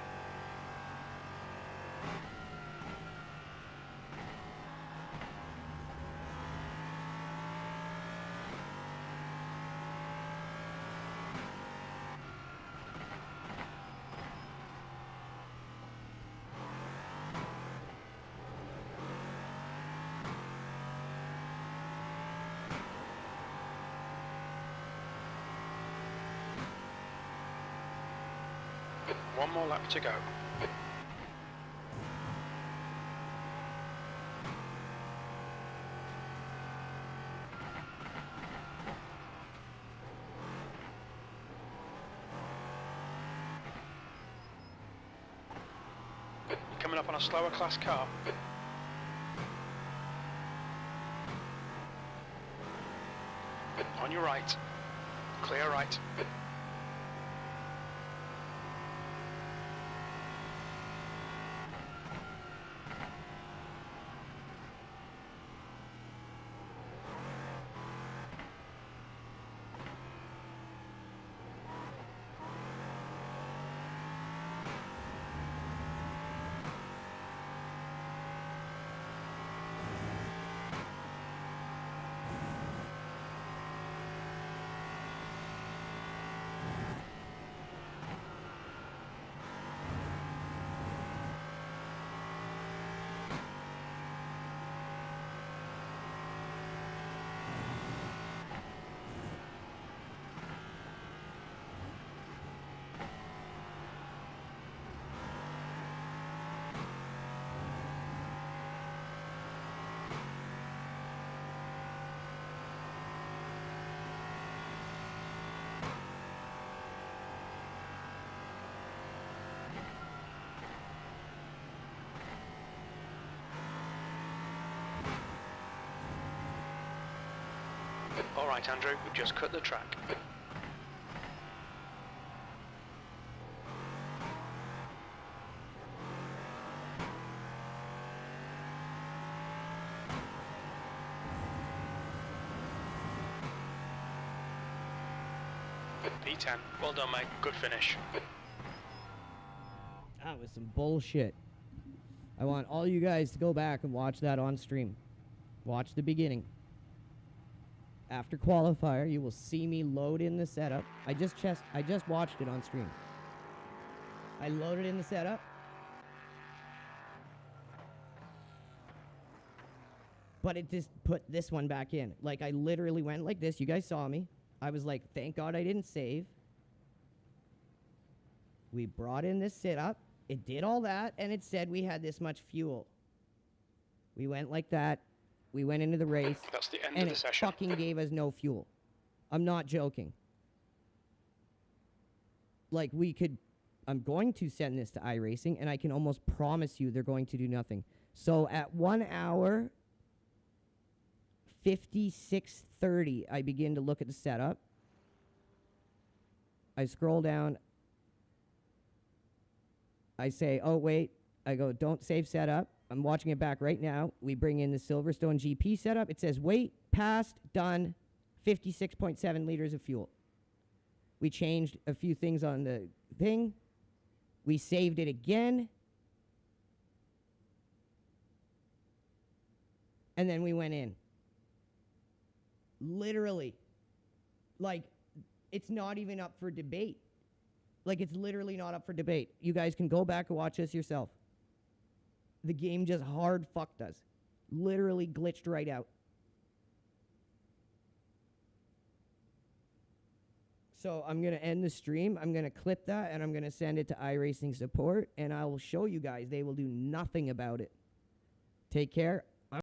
One more lap to go. Coming up on a slower class car. On your right. Clear right. All right, Andrew, we've just cut the track. P10. Well done, mate. Good finish. That was some bullshit. I want all you guys to go back and watch that on stream. Watch the beginning. After qualifier, you will see me load in the setup. I just watched it on stream. I loaded in the setup. But it just put this one back in. Like, I literally went like this. You guys saw me. I was like, thank God I didn't save. We brought in this setup. It did all that, and it said we had this much fuel. We went like that. We went into the race. That's the end and of the it session. fucking gave us no fuel. I'm not joking. Like, I'm going to send this to Iracing, and I can almost promise you they're going to do nothing. So at 1 hour, 56:30, I begin to look at the setup. I scroll down. I say, oh, wait. I go, don't save setup. I'm watching it back right now. We bring in the Silverstone GP setup. It says, wait, passed, done, 56.7 liters of fuel. We changed a few things on the thing. We saved it again. And then we went in. Literally. Like, it's not even up for debate. Like, it's literally not up for debate. You guys can go back and watch this yourself. The game just hard fucked us. Literally glitched right out. So I'm going to end the stream. I'm going to clip that, and I'm going to send it to Iracing support, and I will show you guys they will do nothing about it. Take care.